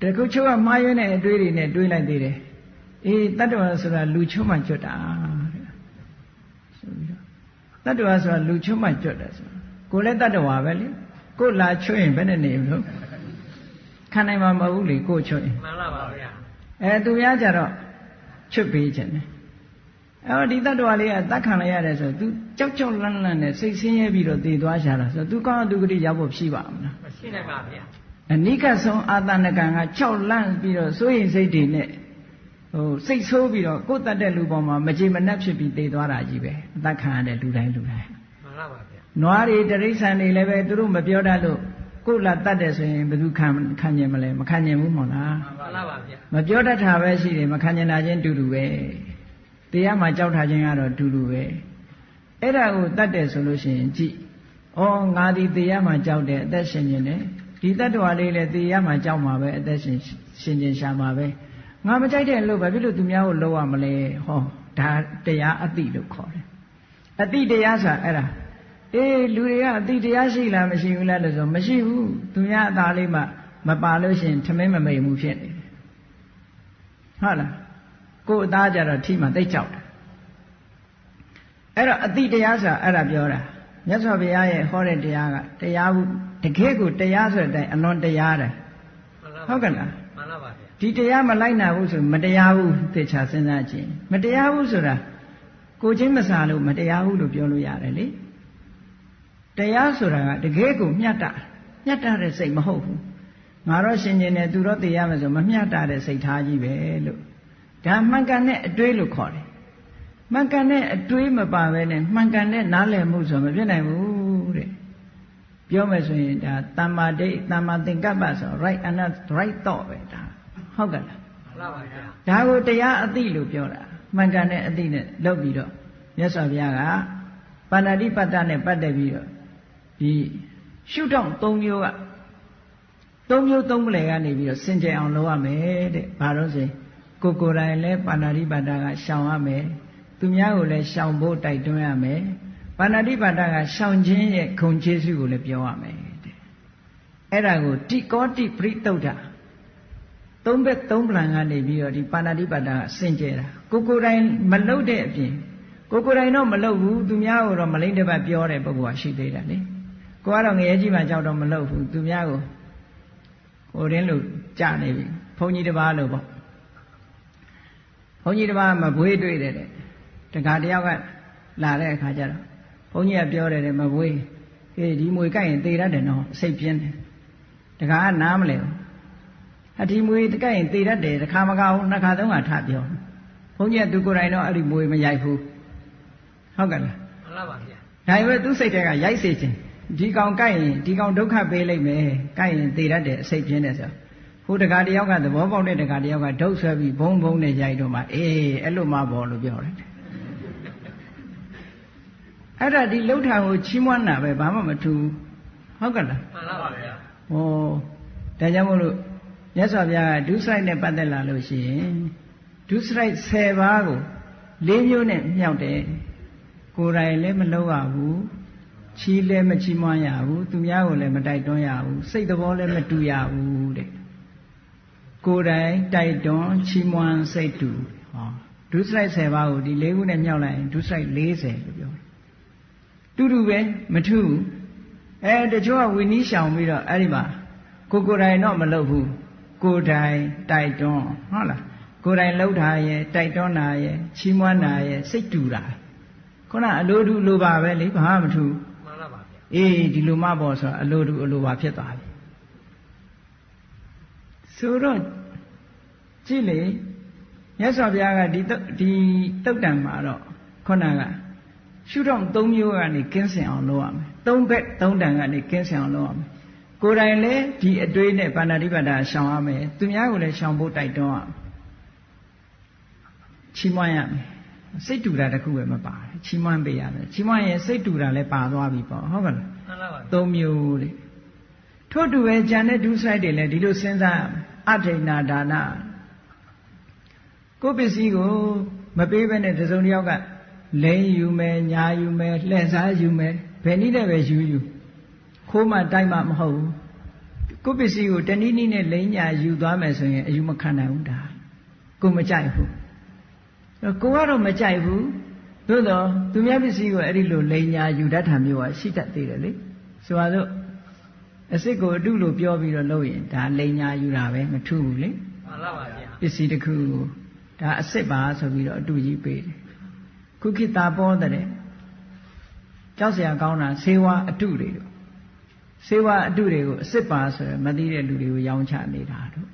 တခုချိုးကမှားရွေးတဲ့အတွေးတွေနဲ့တွေးလိုက်သေးတယ်တတ္တဝါဆိုတာလူချုံမှကြွတာဆိုပြီးတော့တတ္တဝါဆိုတာလူချုံမှကြွတယ်ဆိုကိုယ်လည်းတတ္တဝါပဲလေကိုယ်လာချွတ်ရင်ဘယ်နဲ့နေလို့ခံနိုင်မှာမဟုတ်ဘူးလေကိုယ်ချွတ်ရင်မှန်လားပါဗျာသူများကြတော့ချွတ်ပေးခြင်းတယ်ဒီတတ္တဝါလေးကတတ်ခံလိုက်ရတယ်ဆိုသူကြောက်ကြောက်လန့်လန့်နဲ့စိတ်ဆင်းရဲပြီးတော့တည်သွားရှာတာဆိုသူကောင်းသူကတိရောက်ဖို့ဖြစ်ပါမလားမရှိနိုင်ပါဗျာအနိကဆုံးအာသနကံကကြောက်လန့်ပြီးတော့စိုးရိမ်စိတ်တွေနဲ့စိတ်ဆိုးပြီးတော့ကိုယ်တတ်တဲ့လူပေါ်မှာမကြေမနက်ဖြစ်ပြီးတည်သွားတာကြီးပဲအသက်ခံရတဲ့လူတိုင်းမှန်လားပါဗျာနွားတွေတရိษံတွေလည်းပဲသူတို့မပြောတတ်လို့ကိုယ်လာတတ်တယ်ဆိုရင်ဘယ်သူခံကျင်မလဲမခံကျင်ဘူးမဟုတ်လားမှန်လားပါဗျာမပြောတတ်တာပဲရှိတယ်မခံကျင်တာချင်းတူတူပဲတရားမှာကြောက်ထားခြင်းကတော့တူတူပဲအဲ့ဒါကိုတတ်တယ်ဆိုလို့ရှိရင်ကြည့်ငါဒီတရားမှာကြောက်တယ်အသက်ရှင်နေတယ်ဒီတတ္တဝါလေးလည်းတရားမှာကြောက်မှာပဲအသက်ရှင်ခြင်းရှာမှာပဲငါမကြိုက်တဲ့လို့ဘာဖြစ်လို့သူများကိုလှုပ်ရမလဲဒါတရားအတိလို့ခေါ်တယ်အတိတရားဆိုတာအဲ့ဒါလူတွေကအတိတရားရှိလားမရှိဘူးလားလို့ဆိုမရှိဘူးသူများအသားလေးမှမပါလို့ရှိရင်ထမင်းမမိတ်မှုဖြစ်နေတယ်ဟုတ်လားကိုယ်အသားကြတော့ထိမှသိကြောက်တယ်အဲ့တော့အတိတရားဆိုတာအဲ့ဒါပြောတာမြတ်စွာဘုရားရဲ့ဟောတဲ့တရားကတရားဘူးတကယ်ကိုတရားဆိုတဲ့အတိုင်းအလွန်တရားတယ်ဟုတ်ကဲ့လားမှန်လားပါဗျာဒီတရားမလိုက်နိုင်ဘူးဆိုမတရားဘူးသေချာစဉ်းစားကြည့်မတရားဘူးဆိုတာကိုချင်းမစားလို့မတရားဘူးလို့ပြောလို့ရတယ်လေတရားဆိုတာကတကယ်ကိုမျှတတဲ့စိတ်မဟုတ်ဘူးငါတော့ရှင်ကျင်တယ်သူတော့သိရမယ်ဆိုမမျှတတဲ့စိတ်ထားကြီးပဲလို့ဒါမှန်ကန်တဲ့အတွေးလို့ခေါ်တယ်မှန်ကန်တဲ့အတွေးမပါပဲနဲ့မှန်ကန်တဲ့နားလည်မှုဆိုမဖြစ်နိုင်ဘူးတဲ့ပြောမယ်ဆိုရင်ဒါတမ္မာဒိဋ္ဌတမ္မာသင်္ကပ္ပဆို right and right thought ပဲဒါဟုတ်ကဲ့လားမှန်ပါပါဗျာဒါကိုတရားအသိလို့ပြောတာမှန်ကန်တဲ့အသိနဲ့လုပ်ပြီးတော့မြတ်စွာဘုရားကပါဏာတိပတ္တနဲ့ပတ်သက်ပြီးတော့ဒီရှုထောင့်၃မျိုးက၃မျိုး၃ပလယ်ကနေပြီးတော့စင်ကြယ်အောင်လုပ်ရမယ်တဲ့ဘာလို့ဆိုရင်ကိုယ်တိုင်လည်းပါဏာတိပတ္တကရှောင်ရမယ်သူများကိုလည်းရှောင်ဖို့တိုက်တွန်းရမယ်ပါဏာတိပတ္တကရှောင်ခြင်းရဲ့ဂုဏ်ကျေးဇူးကိုလည်းပြောရမယ်တဲ့အဲ့ဒါကိုတိကောတိပရိသုဒ္ဓသုံးဘက်သုံးပလံကနေပြီးတော့ဒီပါဏာတိပတ္တကစင်ကြယ်တာကိုယ်တိုင်မလုပ်တဲ့အပြင်ကိုယ်တိုင်တော့မလုပ်ဘူးသူများကိုတော့မလိမ့်တစ်ပတ်ပြောတဲ့ပုဂ္ဂိုလ်ကရှိသေးတယ်လေကိုကတော့ငရဲကြီးမှကြောက်တော့မလုပ်ဘူးသူများကိုဟိုရင်းလို့ကြာနေပြီဘုန်းကြီးတစ်ပါးလို့ပေါ့ဘုန်းကြီးတစ်ပါးမဘွေးတွေ့တယ်တဲ့တခါတယောက်ကလာတဲ့အခါကျတော့ဘုန်းကြီးကပြောတယ်မဘွေးဒီမွေကြိုက်ရင်သေတတ်တယ်နော်စိတ်ပြင်းတယ်တခါကနားမလဲဘူးဒီမွေကြိုက်ရင်သေတတ်တယ်တခါမကဘူးနှစ်ခါသုံးခါထပြောဘုန်းကြီးကသူကိုယ်တိုင်တော့အဲ့ဒီမွေမရိုက်ဘူးဟုတ်ကဲ့လားမှန်ပါပါဗျာဒါပေမဲ့သူစိတ်ထဲကရိုက်စေခြင်းဒီကောင်ကြိုက်ရင်ဒီကောင်ဒုက္ခပေးလိုက်မယ်ကြိုက်ရင်သေတတ်တယ်အစိတ်ပြင်းတယ်ဆိုဟိုတခါတယောက်ကသဘောပေါက်တဲ့တခါတယောက်ကဒုတ်ဆွဲပြီးဘုံဘုံနဲ့ရိုက်တော့မှအဲ့လိုမှပေါ်လို့ပြောတယ်အဲ့ဒါဒီလှုပ်ထာကိုချီးမွမ်းတာပဲဘာမှမထူးဟုတ်ကဲ့လားမှန်ပါပါဗျာဒါကြောင့်မို့လို့မြတ်စွာဘုရားကဒုစရိုက်နဲ့ပတ်သက်လာလို့ရှိရင်ဒုစရိုက်10ပါးကို၄မျိုးနဲ့မြောက်တယ်ကိုယ်တိုင်လည်းမလုပ်ရဘူးချီးလည်းမချီးမွမ်းရဘူးသူများကိုလည်းမတိုက်တွန်းရဘူးစိတ်သဘောလည်းမတူရဘူးတဲ့ကိုယ်တိုင်တိုက်တွန်းချီးမွမ်းစိတ်တူဒုစရိုက်10ပါးကိုဒီ၄ခုနဲ့မြောက်လိုက်ရင်ဒုစရိုက်40လို့ပြောတယ်တူတူပဲမထူးတချို့ကဝိနည်းရှောင်ပြီးတော့အဲ့ဒီမှာကိုယ်တိုင်တော့မလုပ်ဘူးကိုယ်တိုင်တိုက်တွန်းဟုတ်လားကိုယ်တိုင်လှုပ်တာရဲ့တိုက်တွန်းတာရဲ့ချီးမွမ်းတာရဲ့စိတ်တူတာခုနအလိုတူလိုပါပဲလေဘာမှမထူးမှန်ပါပါဗျာဒီလိုမှပေါ့ဆိုအလိုတူအလိုပါဖြစ်သွားပြီဆိုတော့ကြည့်လေမြတ်စွာဘုရားကဒီတုတ်တံမှာတော့ခုနကရှုထောင့်၃မျိုးကနေကင်းစင်အောင်လုပ်ရမယ်၃ဘက်၃တန်ကနေကင်းစင်အောင်လုပ်ရမယ်ကိုယ်တိုင်လည်းဒီအတွေးနဲ့ပါဏာတိပတ္တရှောင်ရမယ်သူများကိုလည်းရှောင်ဖို့တိုက်တွန်းရမယ်ချီးမွမ်းရမယ် စိတ်တူတာတခုပဲမပါတယ်ချီးမွမ်းပေးရတယ်ချီးမွမ်းရင်စိတ်တူတာလည်းပါသွားပြီပေါ့ဟုတ်ကလား မှန်ပါပါ သုံးမျိုးလေထို့တူပဲဉာဏ်နဲ့ဒုစရိုက်တွေလည်းဒီလိုစဉ်းစားအဋ္ဌိဏဒါနကိုယ်ပစ္စည်းကိုမပေးဘဲနဲ့တစုံတစ်ယောက်ကလိန်ယူမယ်ညာယူမယ်လှည့်စားယူမယ်ဘယ်နည်းနဲ့ပဲယူခိုးမှတိုက်မှမဟုတ်ဘူးကိုယ်ပစ္စည်းကိုတနည်းနည်းနဲ့လိန်ညာယူသွားမယ်ဆိုရင်အယူမခံနိုင်ဘူးဒါကိုမကြိုက်ဘူးကိုကတော့မကြိုက်ဘူးသို့တော့သူများပစ္စည်းကိုအဲ့ဒီလိုလိန်ညာယူတတ်တာမျိုးကရှိတတ်သေးတယ်လေဆိုပါစို့အစစ်ကိုအတုလို့ပြောပြီးတော့လုပ်ရင်ဒါလိန်ညာယူတာပဲမထူးဘူးလေမှန်ပါပါဗျာပစ္စည်းတစ်ခုကိုဒါအစစ်ပါဆိုပြီးတော့အတုကြီးပေးတယ်ခုခေတ်သာပေါ်တဲ့ကြောက်စရာကောင်းတာဆေးဝါးအတုတွေတို့ဆေးဝါးအတုတွေကိုအစစ်ပါဆိုရယ်မသိတဲ့လူတွေကိုရောင်းချနေတာတို့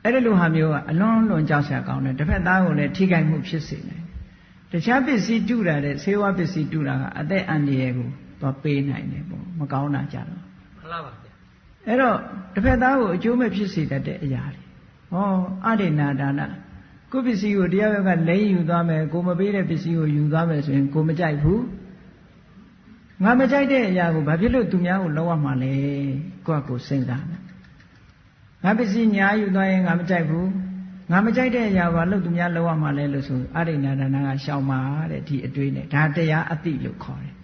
အဲ့ဒီလိုဟာမျိုးကအလွန်လွန်ကြောက်စရာကောင်းတယ်တစ်ဖက်သားကိုလည်းထိခိုက်မှုဖြစ်စေတယ်တခြားပစ္စည်းတုတာတဲ့ဆေးဝါးပစ္စည်းတုတာကအသက်အန္တရာယ်ကိုသွားပေးနိုင်တယ်ပေါ့မကောင်းတာကြတော့မှန်ပါပါဗျာအဲ့တော့တစ်ဖက်သားကိုအကျိုးမဲ့ဖြစ်စေတတ်တဲ့အရာတွေဟောအဋ္ဌိဏဒါနကိုယ်ပစ္စည်းကိုတရားရောက်ကလိမ့်ယူသွားမယ်ကိုမပေးတဲ့ပစ္စည်းကိုယူသွားမယ်ဆိုရင်ကိုမကြိုက်ဘူးငါမကြိုက်တဲ့အရာကိုဘာဖြစ်လို့သူများကိုလောက်ရမှာလဲကိုယ့်ကိုယ်စဉ်းစားမယ်ငါပစ္စည်းညာယူသွားရင်ငါမကြိုက်ဘူးငါမကြိုက်တဲ့အရာဘာလို့သူများလောက်ရမှာလဲလို့ဆိုအဋ္ဌိဏဒါနကရှောင်ပါတဲ့ဒီအတွေးနဲ့ဒါတရားအတိလို့ခေါ်တယ်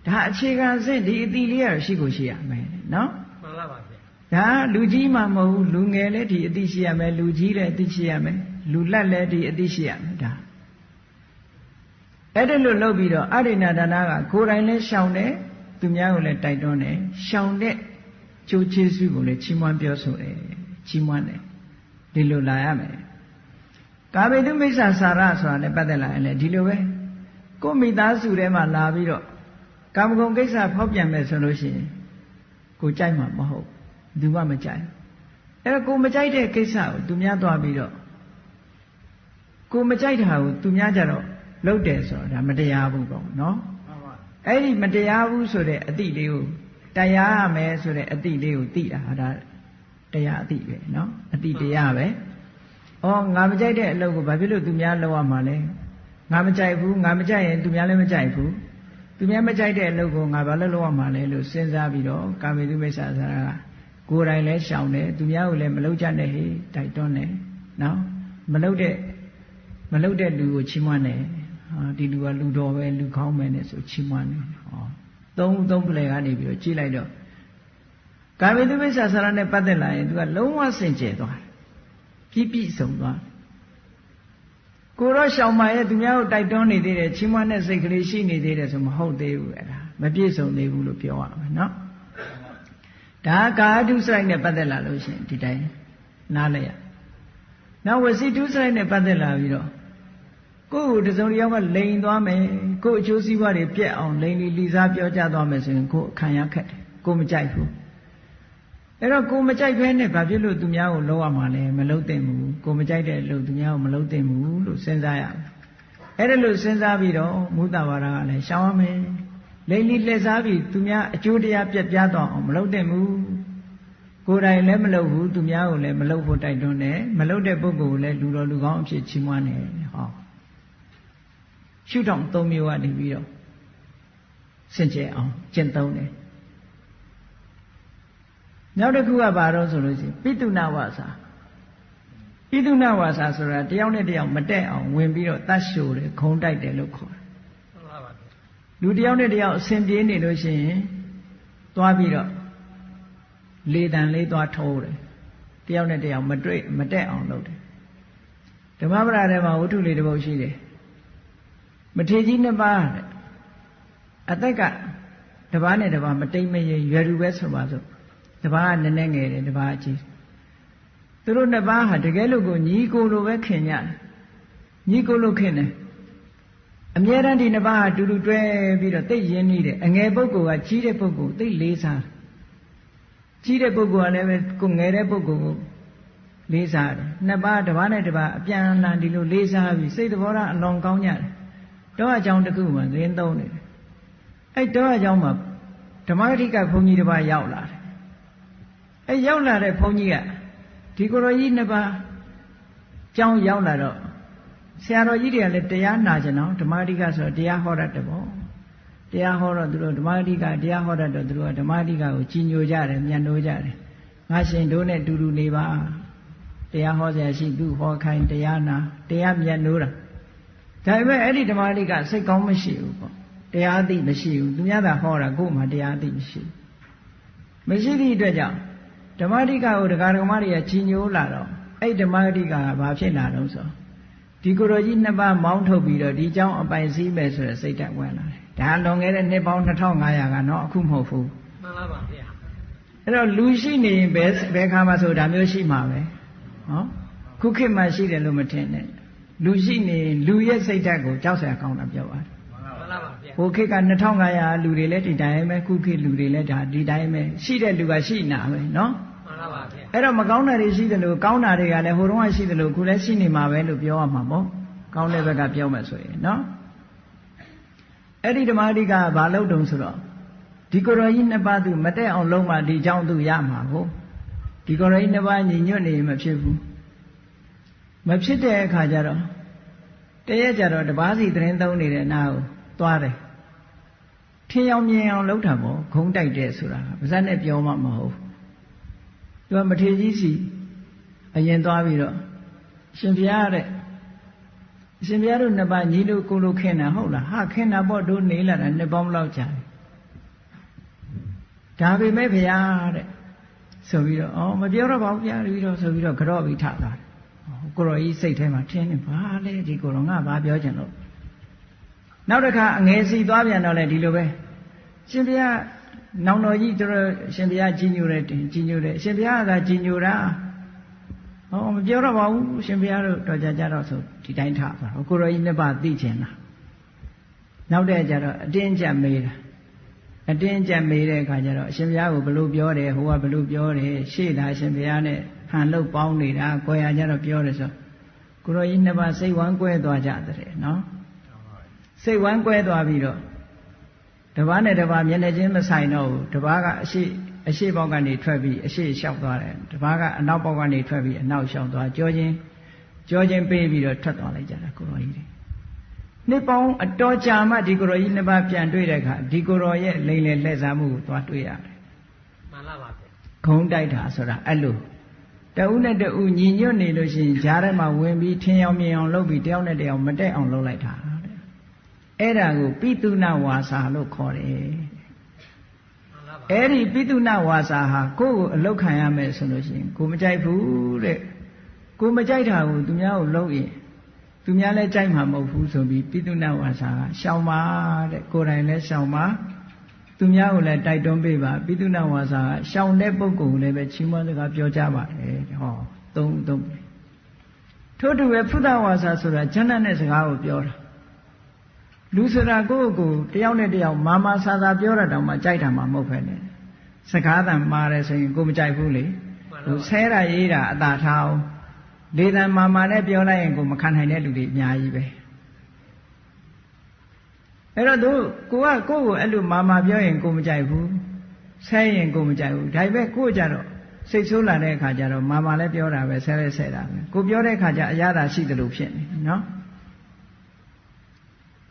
ဒါအခြေခံစစ်ဒီအတိလေးရရှိကိုရှိရမယ်နော်မှန်ပါပါဗျာဒါလူကြီးမှမဟုတ်လူငယ်လည်းဒီအတိရှိရမယ်လူကြီးလည်းအတိရှိရမယ်လူလက်လည်းဒီအတိရှိရမယ်ဒါအဲ့ဒါလို့လုပ်ပြီးတော့အဋ္ဌိဏဒါနကကိုယ်တိုင်လည်းရှောင်တယ်သူများကိုလည်းတိုက်တွန်းတယ်ရှောင်တဲ့ကျိုးကျေးဇူးကိုလည်းချီးမွမ်းပြောဆိုတယ်ချီးမွမ်းတယ်ဒီလိုလာရမယ်ကာမေတုမိစ္ဆာစာရဆိုတာလည်းပတ်သက်လာရင်လည်းဒီလိုပဲကိုယ်မိသားစုထဲမှာလာပြီးတော့ကာမဂုဏ်ကိစ္စဖောက်ပြန်မယ်ဆိုလို့ရှိရင်ကိုကြိုက်မှာမဟုတ်သူကမကြိုက်အဲ့တော့ကိုမကြိုက်တဲ့ကိစ္စကိုသူများသွားပြီးတော့ကိုမကြိုက်တာကိုသူများကြတော့လုပ်တယ်ဆိုတော့ဒါမတရားဘူးပေါ့နော်အဲ့ဒီမတရားဘူးဆိုတဲ့အတိလေးကိုတရားရမယ်ဆိုတဲ့အတိလေးကိုသိတာဒါတရားအတိပဲနော်အတိတရားပဲဩငါမကြိုက်တဲ့အလုပ်ကိုဘာဖြစ်လို့သူများလုပ်ရမှာလဲငါမကြိုက်ဘူးငါမကြိုက်ရင်သူများလည်းမကြိုက်ဘူးသူများမကြိုက်တဲ့အလုပ်ကိုငါဘာလို့လုပ်ရမှာလဲလို့စဉ်းစားပြီးတော့ကာမေတုမိစ္ဆာစာရကကိုယ်တိုင်လည်းရှောင်တယ်သူများကိုလည်းမလုပ်ကြနဲ့ဟေ့တိုက်တွန်းတယ်နော်မလုပ်တဲ့လူကိုချီးမွမ်းတယ်ဟာဒီလူကလူတော်ပဲလူကောင်းပဲနဲ့ဆိုချီးမွမ်းတယ်ဟောသုံးပလဲကနေပြီးတော့ကြည့်လိုက်တော့ကာမေတုမိစ္ဆာစာရနဲ့ပတ်သက်လာရင်သူကလုံးဝစင်ကြယ်သွားတယ်ပြည့်စုံသွားကိုတော့ရှောင်ပါရဲ့သူများကိုတိုက်တွန်းနေသေးတယ်ချီးမွမ်းတဲ့စိတ်ကလေးရှိနေသေးတယ်ဆိုမဟုတ်သေးဘူးအဲ့ဒါမပြည့်စုံသေးဘူးလို့ပြောရမယ်နော်ဒါကာယတုစိုက်နဲ့ပတ်သက်လာလို့ရှိရင်ဒီတိုင်းနားလဲရနောက်ဝစီတုစိုက်နဲ့ပတ်သက်လာပြီးတော့ကိုယ့်ကိုတစုံတစ်ယောက်ကလိန်သွားမယ်ကိုယ့်အကျိုးစီးပွားတွေပြက်အောင်လိန်လီစားပြောကြသွားမယ်ဆိုရင်ကိုယ်ခံရခက်တယ်ကိုမကြိုက်ဘူးအဲ့တော့ကိုမကြိုက်ဘဲနဲ့ဘာဖြစ်လို့သူများကိုလုပ်ရမှာလဲမလုပ်သင့်ဘူးကိုမကြိုက်တဲ့လို့သူများကိုမလုပ်သင့်ဘူးလို့စဉ်းစားရမယ်အဲ့ဒါလို့စဉ်းစားပြီးတော့မုသဝါဒကလည်းရှောင်ရမယ်လိန်လီလှည့်စားပြီးသူများအကျိုးတရားပြက်ပြားသွားအောင်မလုပ်သင့်ဘူးကိုယ်တိုင်လည်းမလုပ်ဘူးသူများကိုလည်းမလုပ်ဖို့တိုက်တွန်းတယ်မလုပ်တဲ့ပုဂ္ဂိုလ်ကိုလည်းလူတော်လူကောင်းအဖြစ်ချီးမွမ်းတယ်ဟောရှုထောင့်၃မျိုးကနေပြီးတော့စင်ကြယ်အောင်ကျင့်သုံးတယ်နောက်တစ်ခုကဘာတော့ဆိုလို့ရှိရင်ပိတုဏဝါစာပိတုဏဝါစာဆိုတာတယောက်နဲ့တယောက်မတက်အောင်ဝင်ပြီးတော့တတ်ရှို့တယ်ခုံတိုက်တယ်လို့ခေါ်တယ်မှန်ပါပါလူတယောက်နဲ့တယောက်အစဉ်ပြေးနေလို့ရှိရင်သွားပြီးတော့လေတံလေးသွားထိုးတယ်တယောက်နဲ့တယောက်မတွေ့မတက်အောင်လုပ်တယ်ဓမ္မပဒထဲမှာဝတ္ထုလေးတစ်ပုဒ်ရှိတယ်မထေကြီးနှစ်ပါးအသက်ကတစ်ပါးနဲ့တစ်ပါးမတိမ်မရေရွယ်တူပဲဆိုပါစို့တစ်ပါးကနည်းနည်းငယ်တယ်တစ်ပါးအကြီးသူတို့နှစ်ပါးဟာတကယ်လို့ကိုညီကိုလိုပဲခင်ကြတယ်ညီကိုလိုခင်တယ်အမြဲတမ်းဒီနှစ်ပါးဟာတူတူတွဲပြီးတော့သိရင်းနှီးတယ်အငယ်ပုဂ္ဂိုလ်ကကြီးတဲ့ပုဂ္ဂိုလ်သိလေးစားကြီးတဲ့ပုဂ္ဂိုလ်ကလည်းပဲကိုငယ်တဲ့ပုဂ္ဂိုလ်ကိုလေးစားတယ်နှစ်ပါးတစ်ပါးနဲ့တစ်ပါးအပြန်အလှန်ဒီလိုလေးစားပြီးစိတ်သဘောထားအလွန်ကောင်းကြတယ်တောအကြောင်းတစ်ခုမှသတင်းသုံးနေတယ်အဲ့တောအကြောင်းမှာဓမ္မဂတိကဘုန်းကြီးတစ်ပါးရောက်လာတယ်အဲ့ရောက်လာတဲ့ဘုန်းကြီးကဒီကိုယ်တော်ကြီးနှစ်ပါးကြောင်းရောက်လာတော့ ဆရာတော်ကြီးတွေကလည်းတရားနာကြနော်ဓမ္မဂတိကဆိုတော့တရားဟောတတ်တယ်ပေါ့တရားဟောတော့သူတို့ဓမ္မဂတိကတရားဟောတတ်တော့သူတို့ကဓမ္မဂတိကကိုကြီးညိုကြတယ်မြတ်နိုးကြတယ်ငါရှင်တို့နဲ့တူတူနေပါတရားဟောဆရာရှိသူဟောခိုင်းတရားနာတရားမြတ်နိုးတာဒါပေမဲ့အဲ့ဒီဓမ္မဂတိကစိတ်ကောင်းမရှိဘူးပေါ့တရားအသိမရှိဘူးသူများသာဟောတာကိုယ်မှတရားအသိမရှိသည့်အတွက်ကြောင့်ဓမ္မဂတိကကိုဒကာဒကမတွေကကြီးညိုလာတော့အဲ့ဓမ္မဂတိကဘာဖြစ်လာတော့ဆိုဒီကိုယ်တော်ကြီးနှစ်ပါးမောင်းထုတ်ပြီးတော့ဒီเจ้าအပိုင်စည်းမယ်ဆိုတဲ့စိတ်ဓာတ်ဝင်လာတယ်ဒါလွန်ခဲ့တဲ့နှစ်ပေါင်း2500ကနော်အခုမဟုတ်ဘူးမှန်ပါပါဗျာအဲ့တော့လူရှိနေရင်ဘယ်ခါမှဆိုဒါမျိုးရှိမှာပဲဟောခုခေတ်မှရှိတယ်လို့မထင်နဲ့လူရှိနေရင်လူရဲ့စိတ်ဓာတ်ကိုကြောက်စရာကောင်းတာပြောပါတယ်မှန်ပါပါဗျာဟိုခေတ်က2500လူတွေလည်းဒီတိုင်းပဲခုခေတ်လူတွေလည်းဒါဒီတိုင်းပဲရှိတဲ့လူကရှိနာပဲနော်မှန်ပါပါဗျာအဲ့တော့မကောင်းတာတွေရှိတယ်လို့ကောင်းတာတွေကလည်းဟိုတုန်းကရှိတယ်လို့ခုလည်းရှိနေမှာပဲလို့ပြောရမှာပေါ့ကောင်းတဲ့ဘက်ကပြောမှဆိုရင်နော်အဲ့ဒီဓမ္မဂတိကဘာလို့တုံဆိုတော့ဒီကိုယ်တော်ကြီးနှစ်ပါးသူမတက်အောင်လုံးမှဒီเจ้าသူရမှာကိုဒီကိုယ်တော်ကြီးနှစ်ပါးညီညွတ်နေမဖြစ်ဘူးမဖြစ်တဲ့အခါကျတော့တရက်ကျတော့တပါးစီသတင်းသုံးနေတဲ့နာကိုသွားတယ်ထင်းအောင်မြင်အောင်လုပ်တာပေါ့ဂုံးတိုက်တယ်ဆိုတာပါဇက်နဲ့ပြောမှမဟုတ်သူကမထေကြီးစီအရင်သွားပြီးတော့ရှင်ဘုရားတဲ့အရှင်ဘုရားတို့နှစ်ပါးညီတို့ကိုလိုခင်တာဟုတ်လားဟာခင်တာပေါ့တို့နေလာတာနှစ်ပေါင်းလောက်ကြာတယ်ဒါပေမဲ့ဘုရားတဲ့ဆိုပြီးတော့မပြောတော့ပါဘူးဗျာပြီးတော့ဆိုပြီးတော့ကြော့ပြီးထသွားတယ်ကိုရောကြီးစိတ်ထဲမှာထင်းနေဘာလဲဒီကိုရောငါဘာပြောချင်လို့နောက်တစ်ခါအငယ်စီသွားပြန်တော့လေဒီလိုပဲရှင်ဘုရားနောင်တော်ကြီးတို့ရှင်ဘုရားကြီးညိုတယ်ကြီးညိုတယ်ရှင်ဘုရားကသာကြီးညိုတာမပြောတော့ပါဘူးရှင်ဘုရားတို့တော်ကြတော့ဆိုဒီတိုင်းထားပါကိုရောကြီးနှစ်ပါးသိချင်တာနောက်တဲ့ကျတော့အတင်းကြပ်မေးတာအတင်းကြပ်မေးတဲ့အခါကျတော့အရှင်ဘုရားကိုဘလို့ပြောတယ်ဟိုကဘလို့ပြောတယ်ရှေ့လာရှင်ဘုရားနဲ့ဟန်လို့ပေါင်းနေတာကိုရကြတော့ပြောတယ်ဆိုကိုရောကြီးနှစ်ပါးစိတ်ဝမ်းကွဲသွားကြတယ်နော်စိတ်ဝမ်းကွဲသွားပြီးတော့တပားနဲ့တပားမျက်နှာချင်းမဆိုင်တော့ဘူးတပားကအရှိပေါက်ကနေထွက်ပြီးအရှိလျှောက်သွားတယ်တပားကအနောက်ပေါက်ကနေထွက်ပြီးအနောက်လျှောက်သွားကြောချင်းပေးပြီးတော့ထွက်သွားလိုက်ကြတာကိုရောကြီးတွေနှစ်ပေါင်းအတော်ကြာမှဒီကိုရောကြီးနှစ်ပါးပြန်တွေ့တဲ့အခါဒီကိုရောရဲ့လိမ်လည်လှည့်စားမှုကိုသွားတွေ့ရတယ်မှန်လားပါဗျာဂုံးတိုက်တာဆိုတာအဲ့လိုတဦးနဲ့တဦးညီညွတ်နေလို့ရှိရင်ဂျားထဲမှာဝင်ပြီးထင်းအောင်မြင်အောင်လုပ်ပြီးတယောက်နဲ့တယောက်မတက်အောင်လုပ်လိုက်တာတဲ့အဲ့ဒါကိုပိတုဏဝါစာလို့ခေါ်တယ်အဲ့ဒီပိတုဏဝါစာဟာကိုယ့်ကိုအလုတ်ခံရမယ်ဆိုလို့ရှိရင်ကိုမကြိုက်ဘူးတဲ့ကိုမကြိုက်တာကိုသူများကိုလုပ်ရင်သူများလည်းကြိုက်မှာမဟုတ်ဘူးဆိုပြီးပိတုဏဝါစာကရှောင်ပါတဲ့ကိုယ်တိုင်လည်းရှောင်ပါသူများကိုလည်းတိုက်တွန်းပေးပါပိတုဏဝါစာကရှောင်တဲ့ပုဂ္ဂိုလ်လည်းပဲချီးမွမ်းစကားပြောကြပါတယ်ဟောသုံးထို့တူပဲဖုဒ္ဓဝါစာဆိုတာဉာဏ်နဲ့စကားကိုပြောတာလူဆိုတာကိုယ့်ကိုယ်တယောက်နဲ့တယောက်မာမာဆာဆာပြောတာတောင်မှကြိုက်တာမှမဟုတ်ပဲနဲ့စကားတန်မာတယ်ဆိုရင်ကိုယ်မကြိုက်ဘူးလေသူဆဲတာရေးတာအသာထားအောင်လေတံမာမာနဲ့ပြောလိုက်ရင်ကိုယ်မခံနိုင်တဲ့လူတွေအများကြီးပဲအဲ့တော့သူကိုယ့်ကိုအဲ့လိုမာမာပြောရင်ကိုယ်မကြိုက်ဘူးဆဲရင်ကိုယ်မကြိုက်ဘူးဒါပေမဲ့ကိုယ်ကြတော့စိတ်ဆိုးလာတဲ့အခါကျတော့မာမာလည်းပြောတာပဲဆဲလည်းဆဲတာပဲကိုပြောတဲ့အခါကျအရသာရှိတယ်လို့ဖြစ်နေနော်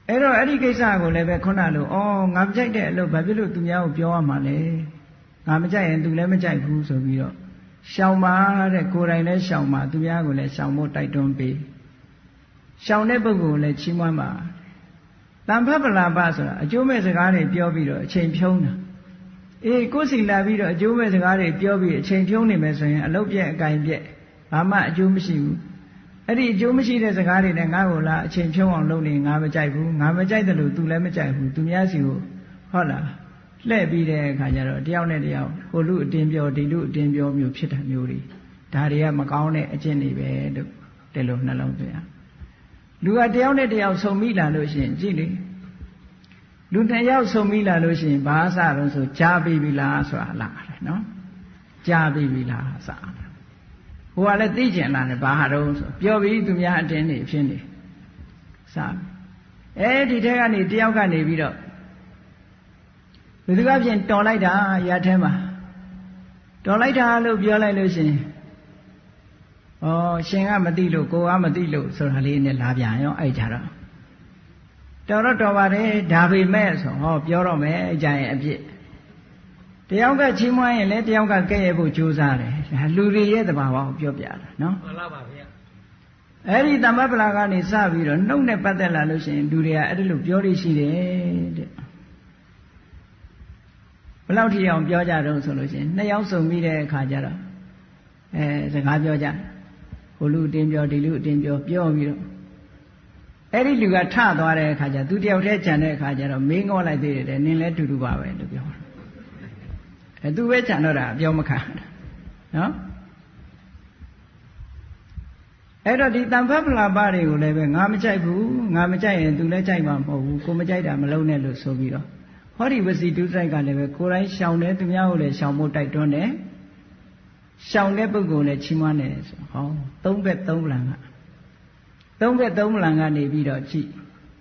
အဲ့တော့အဲ့ဒီကိစ္စကိုလည်းပဲခုနလိုငါမကြိုက်တဲ့အလုပ်ဘာဖြစ်လို့သူများကိုပြောရမှာလဲငါမကြိုက်ရင်သူလည်းမကြိုက်ဘူးဆိုပြီးတော့ရှောင်ပါတဲ့ကိုယ်တိုင်လည်းရှောင်ပါသူများကိုလည်းရှောင်ဖို့တိုက်တွန်းပေးရှောင်တဲ့ပုဂ္ဂိုလ်ကိုလည်းချီးမွမ်းပါတန်ဖတ်ပလာပဆိုတာအကျိုးမဲ့စကားတွေပြောပြီးတော့အချိန်ဖြုံးတာကိုယ်စီလာပြီးတော့အကျိုးမဲ့စကားတွေပြောပြီးအချိန်ဖြုံးနေမယ်ဆိုရင်အလုပ်ပြက်အကင်ပြက်ဘာမှအကျိုးမရှိဘူးအဲ့ဒီအကျိုးမရှိတဲ့စကားတွေနဲ့ငါ့ကိုလာအချိန်ဖြုံးအောင်လုပ်နေငါမကြိုက်ဘူးငါမကြိုက်တယ်လို့သူလည်းမကြိုက်ဘူးသူများစီကိုဟုတ်လားလှည့်ပြီးတဲ့အခါကျတော့တယောက်နဲ့တယောက်ဟိုလူအတင်းပြောဒီလူအတင်းပြောမျိုးဖြစ်တာမျိုးတွေဒါတွေကမကောင်းတဲ့အကျင့်တွေပဲလို့ဒီလိုနှလုံးသွင်းရလူကတယောက်နဲ့တယောက်ဆုံမိလာလို့ရှိရင်ကြည့်လေလူနှစ်ယောက်ဆုံမိလာလို့ရှိရင်ဘာအစတုံးဆိုကြားပြီးပြီလားဆိုတာလာတယ်နော်ကြားပြီးပြီလားစတာဟိုကလည်းသိကျင်လာတယ်ဘာဟာတုံးဆိုပြောပြီးသူများအတင်းနေဖြစ်နေစဒီထက်ကနေတယောက်ကနေပြီးတော့ဘယ်သူကပြင်တော်လိုက်တာရထဲမှာတော်လိုက်တာလို့ပြောလိုက်လို့ရှိရင် ရှင်ကမသိလို့ကိုကမသိလို့ဆိုတာလေးနဲ့လာပြန်ရောအဲ့ကြတော့တော်ပါတယ်ဒါပေမဲ့ဆိုပြောတော့မယ်အကြရင်အပြစ်တယောက်ကချီးမွမ်းရင်လည်းတယောက်ကကဲ့ရဲ့ဖို့ကြိုးစားတယ်ဒါလူတွေရဲ့သဘာဝကိုပြောပြတာနော်မှန်လားပါဗျာအဲ့ဒီတမ္ပပလာကနေစပြီးတော့နှုတ်နဲ့ပတ်သက်လာလို့ရှိရင်လူတွေကအဲ့ဒီလိုပြောလို့ရှိတယ်တဲ့ဘယ်လောက်ထိအောင်ပြောကြတော့ဆိုလို့ရှိရင်နှစ်ယောက်စုံပြီးတဲ့အခါကျတော့စကားပြောကြဟိုလူအတင်းပြောဒီလူအတင်းပြောပြီးတော့အဲ့ဒီလူကထသွားတဲ့အခါကျသူတယောက်တည်းကြံတဲ့အခါကျတော့မင်းငေါလိုက်သေးတယ်နင်းလည်းတူတူပါပဲလို့ပြောတယ်သူပဲကြံတော့တာပြောမခံနော်အဲ့တော့ဒီတန်ဖတ်ပလာပတွေကိုလည်းပဲငါမကြိုက်ဘူးငါမကြိုက်ရင်သူလည်းကြိုက်မှာမဟုတ်ဘူးကိုမကြိုက်တာမလုံးနဲ့လို့ဆိုပြီးတော့ဟောဒီဝစီတုစိုက်ကလည်းပဲကိုယ်တိုင်းရှောင်တယ်သူများကိုလည်းရှောင်ဖို့တိုက်တွန်းတယ်ရှောင်တဲ့ပုဂ္ဂိုလ်လည်းချီးမွမ်းတယ်ဆိုသုံးဘက်သုံးပလံကသုံးဘက်သုံးပလံကနေပြီးတော့ကြည့်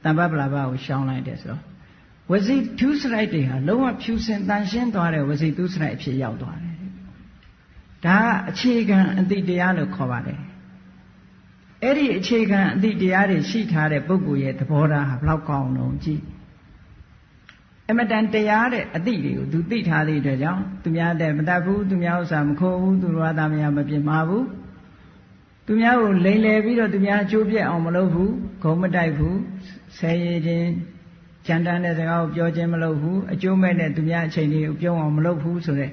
တမ္ပပလာပကိုရှောင်လိုက်တယ်ဆိုတော့ဝစီတုစိုက်တွေဟာလုံးဝဖြူစင်တန်ရှင်းသွားတဲ့ဝစီတုစိုက်အဖြစ်ရောက်သွားတယ်ဒါအခြေခံအတိတရားလို့ခေါ်ပါတယ်အဲ့ဒီအခြေခံအတိတရားတွေရှိထားတဲ့ပုဂ္ဂိုလ်ရဲ့သဘောထားဟာဘလောက်ကောင်းလုံးကြည့်အမတန်တရားတဲ့အတိတွေကိုသူသိထားတဲ့အတွက်ကြောင့်သူများတဲ့မတတ်ဘူးသူများဥစ္စာမခိုးဘူးသူတော်သားများမပြစ်မှားဘူးသူများကိုလိမ်လည်ပြီးတော့သူများအကျိုးပြက်အောင်မလုပ်ဘူးဂုံမတိုက်ဘူးဆဲရည်ခြင်းကြမ်းတမ်းတဲ့စကားကိုပြောခြင်းမလုပ်ဘူးအကျိုးမဲ့တဲ့သူများအချိန်တွေကိုပြောအောင်မလုပ်ဘူးဆိုတဲ့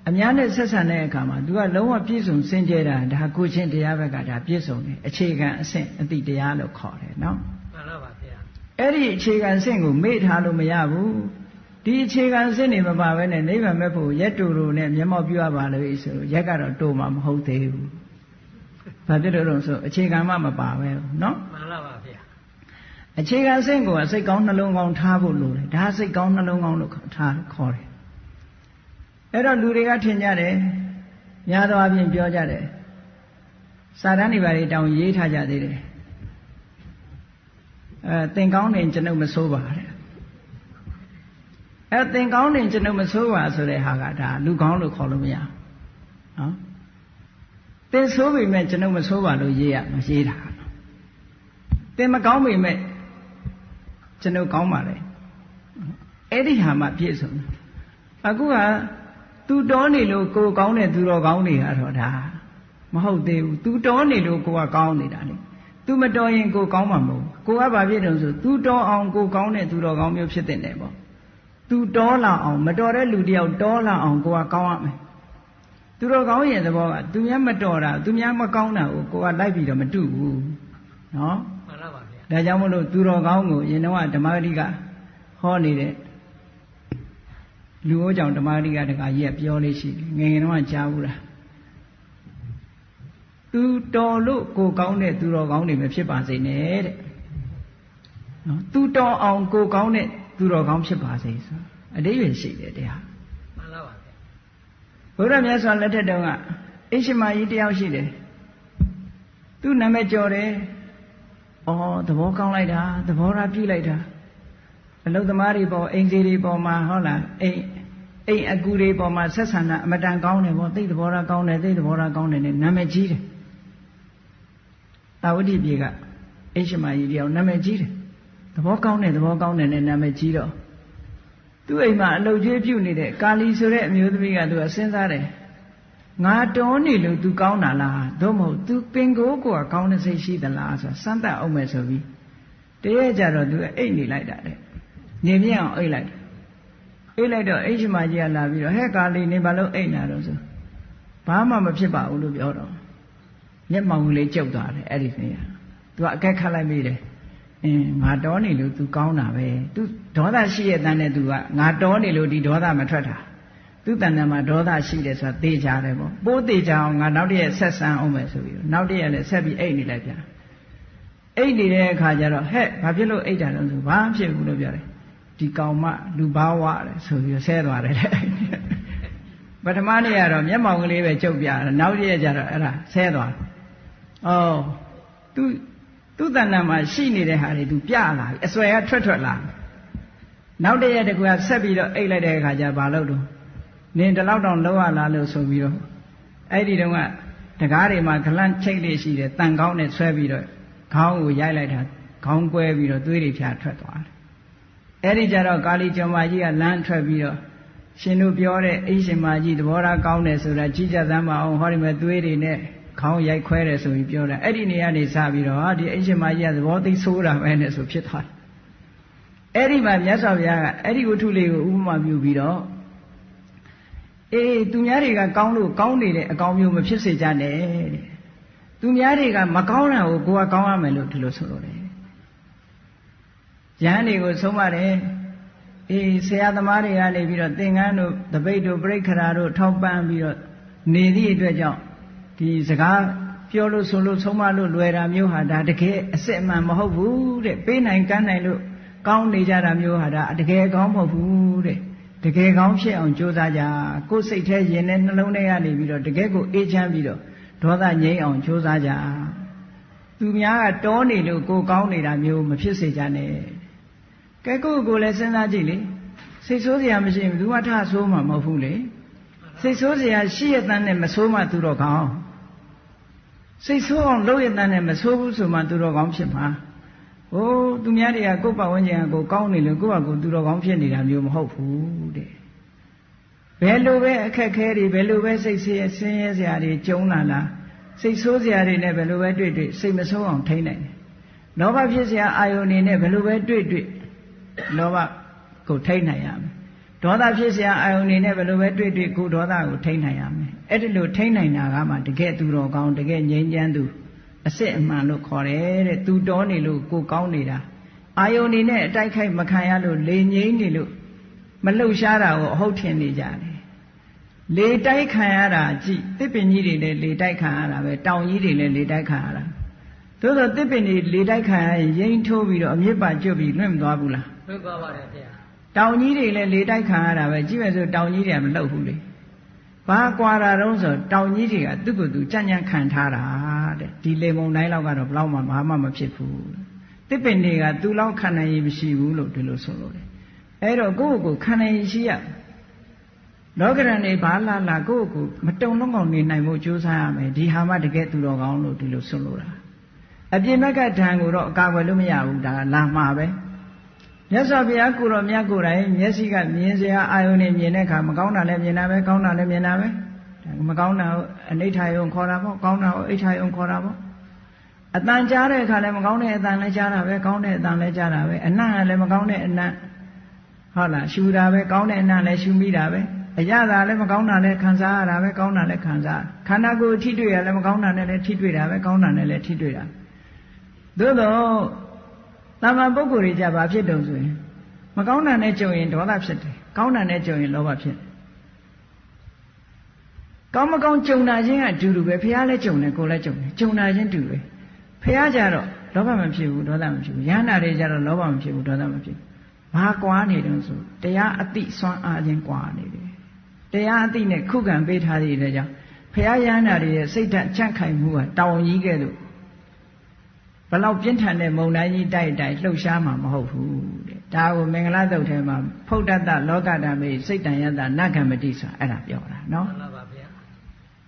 အများနဲ့ဆက်ဆံတဲ့အခါမှာ तू ကလုံးဝပြည့်စုံစင်ကြယ်တာဒါကိုချင်းတရားဘက်ကဒါပြည့်စုံတယ်အခြေခံအဆင့်အတိတရားလို့ခေါ်တယ်နော်မှန်ပါပါဗျာအဲ့ဒီအခြေခံအဆင့်ကိုမေ့ထားလို့မရဘူးဒီအခြေခံအဆင့်တွေမပါဘဲနဲ့နိဗ္ဗာန်မဲ့ဖို့ရက်တူတူနဲ့မျက်မှောက်ပြုရပါလို့ဆိုရက်ကတော့တိုးမှာမဟုတ်သေးဘူးဘာဖြစ်လို့လဲဆိုအခြေခံမှမပါပဲနော်မှန်ပါပါဗျာအခြေခံအဆင့်ကိုစိတ်ကောင်းနှလုံးကောင်းထားဖို့လိုတယ်ဒါစိတ်ကောင်းနှလုံးကောင်းလို့ထားခေါ်တယ်အဲ့တော့လူတွေကထင်ကြတယ်များသောအားဖြင့်ပြောကြတယ်စာတန်းတွေပါတွေတောင်ရေးထားကြသေးတယ်သင်ကောင်းနေကျွန်ုပ်မဆိုးပါတဲ့သင်ကောင်းနေကျွန်ုပ်မဆိုးပါဆိုတဲ့ဟာကဒါလူကောင်းလို့ခေါ်လို့မရဘူးနော်သင်ဆိုးပေမဲ့ကျွန်ုပ်မဆိုးပါလို့ရေးရမရေးတာသင်မကောင်းပေမဲ့ကျွန်ုပ်ကောင်းပါလေအဲ့ဒီဟာမှပြည့်စုံတယ်အခုကသူတော်နေလို့ကိုကောင်းတဲ့သူတော်ကောင်းတွေကတော့ဒါမဟုတ်သေးဘူးသူတော်နေလို့ကိုကကောင်းနေတာလေသူမတော်ရင်ကိုကောင်းမှာမဟုတ်ကိုကဘာဖြစ်တုံးဆိုသူတော်အောင်ကိုကောင်းတဲ့သူတော်ကောင်းမျိုးဖြစ်တဲ့တယ်ပေါ့သူတော်လာအောင်မတော်တဲ့လူတယောက်တော်လာအောင်ကိုကကောင်းရမယ်သူတော်ကောင်းရဲ့သဘောကသူများမတော်တာသူများမကောင်းတာကိုကလိုက်ပြီးတော့မတူဘူးနော်မှန်ပါပါဗျာဒါကြောင့်မလို့သူတော်ကောင်းကိုရင်တော့ဓမ္မဂတိကဟောနေတဲ့လူဩကြောင့်ဓမ္မဂတိကတခါကြီးကပြောလေးရှိငယ်ငယ်တော့ကြားဘူးလားသူတော်လို့ကိုကောင်းတဲ့သူတော်ကောင်းတွေမဖြစ်ပါစေနဲ့တဲ့နော်သူတော်အောင်ကိုကောင်းတဲ့သူတော်ကောင်းဖြစ်ပါစေဆိုအတိတ်ရရှိတယ်တရားမှန်ပါပါဘုရားမြတ်စွာလက်ထက်တုန်းကအိရှိမာကြီးတယောက်ရှိတယ်သူနာမည်ကျော်တယ်သဘောကောင်းလိုက်တာသဘောထားပြုလိုက်တာအလုသမားတွေပေါ်အိမ်ကြီးတွေပေါ်မှာဟုတ်လားအိမ်အကူတွေပေါ်မှာဆက်ဆံတာအမတန်ကောင်းတယ်ပေါ့သိသဘောထားကောင်းတယ်သိသဘောထားကောင်းတယ်နဲ့နာမည်ကြီးတယ်တာဝတိပြေကအိရှိမာကြီးတယောက်နာမည်ကြီးတယ်သဘောကောင်းတယ်နဲ့နာမည်ကြီးတော့သူ့အိမ်မှာအလုကျွေးပြုတ်နေတဲ့ကာလီဆိုတဲ့အမျိုးသမီးကသူကစဉ်းစားတယ်ငါတော်နေလို့ तू ကောင်းတာလားသို့မဟုတ် तू ပင်ကိုကကောင်းတဲ့စိတ်ရှိသလားဆိုစမ်းသပ်အောင်မယ်ဆိုပြီးတရက်ကြတော့ तू အိတ်နေလိုက်တာတဲ့နေမြင့်အောင်အိတ်လိုက်တော့အိရှိမာကြီးကလာပြီးတော့ဟဲ့ကာလီနေဘာလို့အိတ်နာတော့ဆိုဘာမှမဖြစ်ပါဘူးလို့ပြောတော့မျက်မှောင်ကလေးကျုပ်သွားတယ်အဲ့ဒီနေ့က तू အကက်ခတ်လိုက်မိတယ်ငါတော်နေလို့ तू ကောင်းတာပဲ तू ဒေါသရှိရဲ့တန်းနဲ့ तू ကငါတော်နေလို့ဒီဒေါသမထွက်တာသူ့တဏ္ဍာမှာဒေါသရှိတယ်ဆိုတာသိကြတယ်ပေါ့ပိုးသိကြအောင်ငါနောက်တည့်ဆက်ဆန်းအောင်မယ်ဆိုပြီးတော့နောက်တည့်လည်းဆက်ပြီးအိတ်နေလိုက်ပြန်အိတ်နေတဲ့အခါကျတော့ဟဲ့ဘာဖြစ်လို့အိတ်တာလဲဆိုဘာဖြစ်ဘူးလို့ပြောတယ်ဒီကောင်မလူဘာဝတယ်ဆိုပြီးဆဲသွားတယ်တဲ့ပထမနေ့ကတော့မျက်မှောင်ကလေးပဲကျုပ်ပြတယ်နောက်တည့်ကျတော့အဲ့ဒါဆဲသွားသူ့တဏ္ဍာမှာရှိနေတဲ့ဟာတွေသူပြလာပြီအစွဲကထွက်လာနောက်တည့်တကူကဆက်ပြီးတော့အိတ်လိုက်တဲ့အခါကျဘာလို့တော့နင်ဒီလောက်တောင်လောက်ရလားလို့ဆိုပြီးတော့အဲ့ဒီတုန်းကဓ တကားတွေမှာဂလန့်ချိတ်လေးရှိတယ်တန်ကောင်းနဲ့ဆွဲပြီးတော့ခေါင်းကိုရိုက်လိုက်တာခေါင်းကွဲပြီးတော့သွေးတွေဖြာထွက်သွားတယ်အဲ့ဒီကြတော့ကာလီကျော်မကြီးကလမ်းထွက်ပြီးတော့ရှင်တို့ပြောတဲ့အိရှင်မကြီးသဘောထားကောင်းတယ်ဆိုတာကြီးကြသမ်းပါအောင်ဟောဒီမဲ့သွေးတွေနဲ့ခေါင်းရိုက်ခွဲတယ်ဆိုပြီးပြောတာအဲ့ဒီနေရာနေစပြီးတော့ဟာဒီအိရှင်မကြီးကသဘောသိဆိုးတာပဲနဲ့ဆိုဖြစ်သွားတယ်အဲ့ဒီမှာမြတ်စွာဘုရားကအဲ့ဒီဝတ္ထုလေးကိုဥပမာပြုပြီးတော့အေးသူများတွေကကောင်းလို့ကောင်းနေတဲ့အကောင်မျိုးမဖြစ်စေကြနဲ့တဲ့သူများတွေကမကောင်းတာကိုကိုယ်ကကောင်းရမယ်လို့ဒီလိုဆိုလို့တယ်ယဟန်တွေကိုဆုံးမတယ်အေးဆရာသမားတွေကနေပြီးတော့သင်္ကန်းတို့တပိတ်တို့ပြိဋ္ဌာတို့ထောက်ပံ့ပြီးတော့နေသည့်အတွက်ကြောင့်ဒီစကားပြောလို့ဆိုလို့ဆုံးမလို့လွယ်တာမျိုးဟာဒါတကယ်အစစ်အမှန်မဟုတ်ဘူးတဲ့ပေးနိုင်ကမ်းနိုင်လို့ကောင်းနေကြတာမျိုးဟာဒါတကယ်ကောင်းမဟုတ်ဘူးတဲ့တကယ်ကောင်းဖြစ်အောင်ကြိုးစားကြကိုယ်စိတ်ထဲရင်နဲ့နှလုံးထဲကနေပြီးတော့တကယ်ကိုအေးချမ်းပြီးတော့ဒေါသငြိမ်းအောင်ကြိုးစားကြသူများကတောနေလို့ကိုယ်ကောင်းနေတာမျိုးမဖြစ်စေကြနဲ့ကဲကိုလည်းစဉ်းစားကြည့်လေစိတ်ဆိုးစရာမရှိဘူးသူကထဆိုးမှမဟုတ်ဘူးလေစိတ်ဆိုးစရာရှိရတဲ့နဲ့မဆိုးမှသူတော့ကောင်းစိတ်ဆိုးအောင်လုပ်ရတဲ့နဲ့မဆိုးဘူးဆိုမှသူတော့ကောင်းဖြစ်မှာဟိုးသူများတွေကကိုယ်ပတ်ဝန်းကျင်ကကိုကောင်းနေလို့ကိုယ့်ဘာကိုသူတော်ကောင်းဖြစ်နေတာမျိုးမဟုတ်ဘူးတဲ့ဘယ်လိုပဲအခက်ခဲတွေဘယ်လိုပဲစိတ်ဆင်းရဲစရာတွေကြုံလာလားစိတ်ဆိုးစရာတွေနဲ့ဘယ်လိုပဲတွေ့စိတ်မဆိုးအောင်ထိန်းနိုင်တယ်လောဘဖြစ်စရာအာယုန်တွေနဲ့ဘယ်လိုပဲတွေ့လောဘကိုထိန်းနိုင်ရမယ်ဒေါသဖြစ်စရာအာယုန်တွေနဲ့ဘယ်လိုပဲတွေ့ကိုဒေါသကိုထိန်းနိုင်ရမယ်အဲ့ဒီလိုထိန်းနိုင်တာကမှတကယ်သူတော်ကောင်းတကယ်ငြိမ်းချမ်းသူအစစ်အမှန်လို့ခေါ်တယ်တဲ့သူတော်နေလို့ကိုကောင်းနေတာအာယုန်နေနဲ့အတိုက်ခိုက်မခံရလို့လေငြိမ်းနေလို့မလှုပ်ရှားတာကိုအဟုတ်ထင်နေကြတယ်လေတိုက်ခံရတာကြည့်တစ်ပင်ကြီးတွေလည်းလေတိုက်ခံရတာပဲတောင်ကြီးတွေလည်းလေတိုက်ခံရတာသို့သောတစ်ပင်တွေလေတိုက်ခံရရင်ရိမ့်ထိုးပြီးတော့အမြစ်ပါကျွတ်ပြီးလွင့်မသွားဘူးလားလွင့်သွားပါတယ်ဗျာတောင်ကြီးတွေလည်းလေတိုက်ခံရတာပဲကြည့်မယ်ဆိုတောင်ကြီးတွေကမလှုပ်ဘူးလေဘာကွာတာတုံးဆိုတောင်ကြီးတွေကသူ့ကိုယ်သူကြံ့ကြံ့ခံထားတာတဲ့ဒီလေမုန်တိုင်းလောက်ကတော့ဘလောက်မှဘာမှမဖြစ်ဘူးတစ်ပင်တွေကသူ့လောက်ခံနိုင်ရမရှိဘူးလို့ဒီလိုဆိုလို့တယ်အဲ့တော့ကိုယ့်ကိုယ်ခံနိုင်ရရှိရလောကရန်တွေဘာလာကိုယ့်ကိုယ်မတုံလုံးအောင်နေနိုင်ဖို့ကြိုးစားရမယ်ဒီဟာမှတကယ်သူတော်ကောင်းလို့ဒီလိုဆိုလို့တာအပြင်ဘက်ကဓာန်ကိုတော့အကာအကွယ်လို့မရဘူးဒါကလာမှာပဲမြတ်စွာဘုရားကိုတော်မြတ်ကိုယ်တိုင်မျက်စိကမြင်စရာအာယုန်နဲ့မြင်တဲ့အခါမကောင်းတာလည်းမြင်တာပဲကောင်းတာလည်းမြင်တာပဲမကောင်းတာကိုအနိဋ္ဌာယုံခေါ်တာပေါ့ကောင်းတာကိုအိဋ္ဌာယုံခေါ်တာပေါ့အတန်ကြားတဲ့အခါလည်းမကောင်းတဲ့အတန်လည်းကြားတာပဲကောင်းတဲ့အတန်လည်းကြားတာပဲအနံ့ကလည်းမကောင်းတဲ့အနံ့ဟုတ်လားရှူတာပဲကောင်းတဲ့အနံ့လည်းရှူမိတာပဲအရသာလည်းမကောင်းတာလည်းခံစားရတာပဲကောင်းတာလည်းခံစားခန္ဓာကိုယ်ထိတွေ့ရလည်းမကောင်းတာနဲ့လည်းထိတွေ့တာပဲကောင်းတာနဲ့လည်းထိတွေ့တာသို့တော့တမ္မာပုဂ္ဂိုလ်တွေကြဘာဖြစ်တုံဆိုရင်မကောင်းတာနဲ့ကြုံရင်ဒေါသဖြစ်တယ်ကောင်းတာနဲ့ကြုံရင်လောဘဖြစ်တယ်ကောင်းမကောင်းကြုံတာချင်းကအတူတူပဲဖះလည်းကြုံတယ်ကိုယ်လည်းကြုံတယ်ကြုံတာချင်းတူပဲဖះကြတော့လောဘမဖြစ်ဘူးဒေါသမဖြစ်ဘူးယန္တာတွေကြတော့လောဘမဖြစ်ဘူးဒေါသမဖြစ်ဘူးဘာကွာနေတုံးဆိုတရားအတိစွမ်းအားချင်းကွာနေတယ်တရားအတိနဲ့ခုခံပေးထားတဲ့အတွက်ကြောင့်ဖះယန္တာတွေရဲ့စိတ်ဓာတ်ချန့်ခိုင်မှုကတောင်ကြီးကဲ့သို့ဘလောက်ပြင်းထန်တဲ့မုန်တိုင်းကြီးတိုက်လှုပ်ရှားမှာမဟုတ်ဘူးတဲ့ဒါကိုမင်္ဂလာတုတ်ထဲမှာဖုဒ္ဒတလောကဓမ္မေစိတ်တန်ယတနဂမတိဆိုတာအဲ့ဒါပြောတာနော်မှန်ပါဗျာ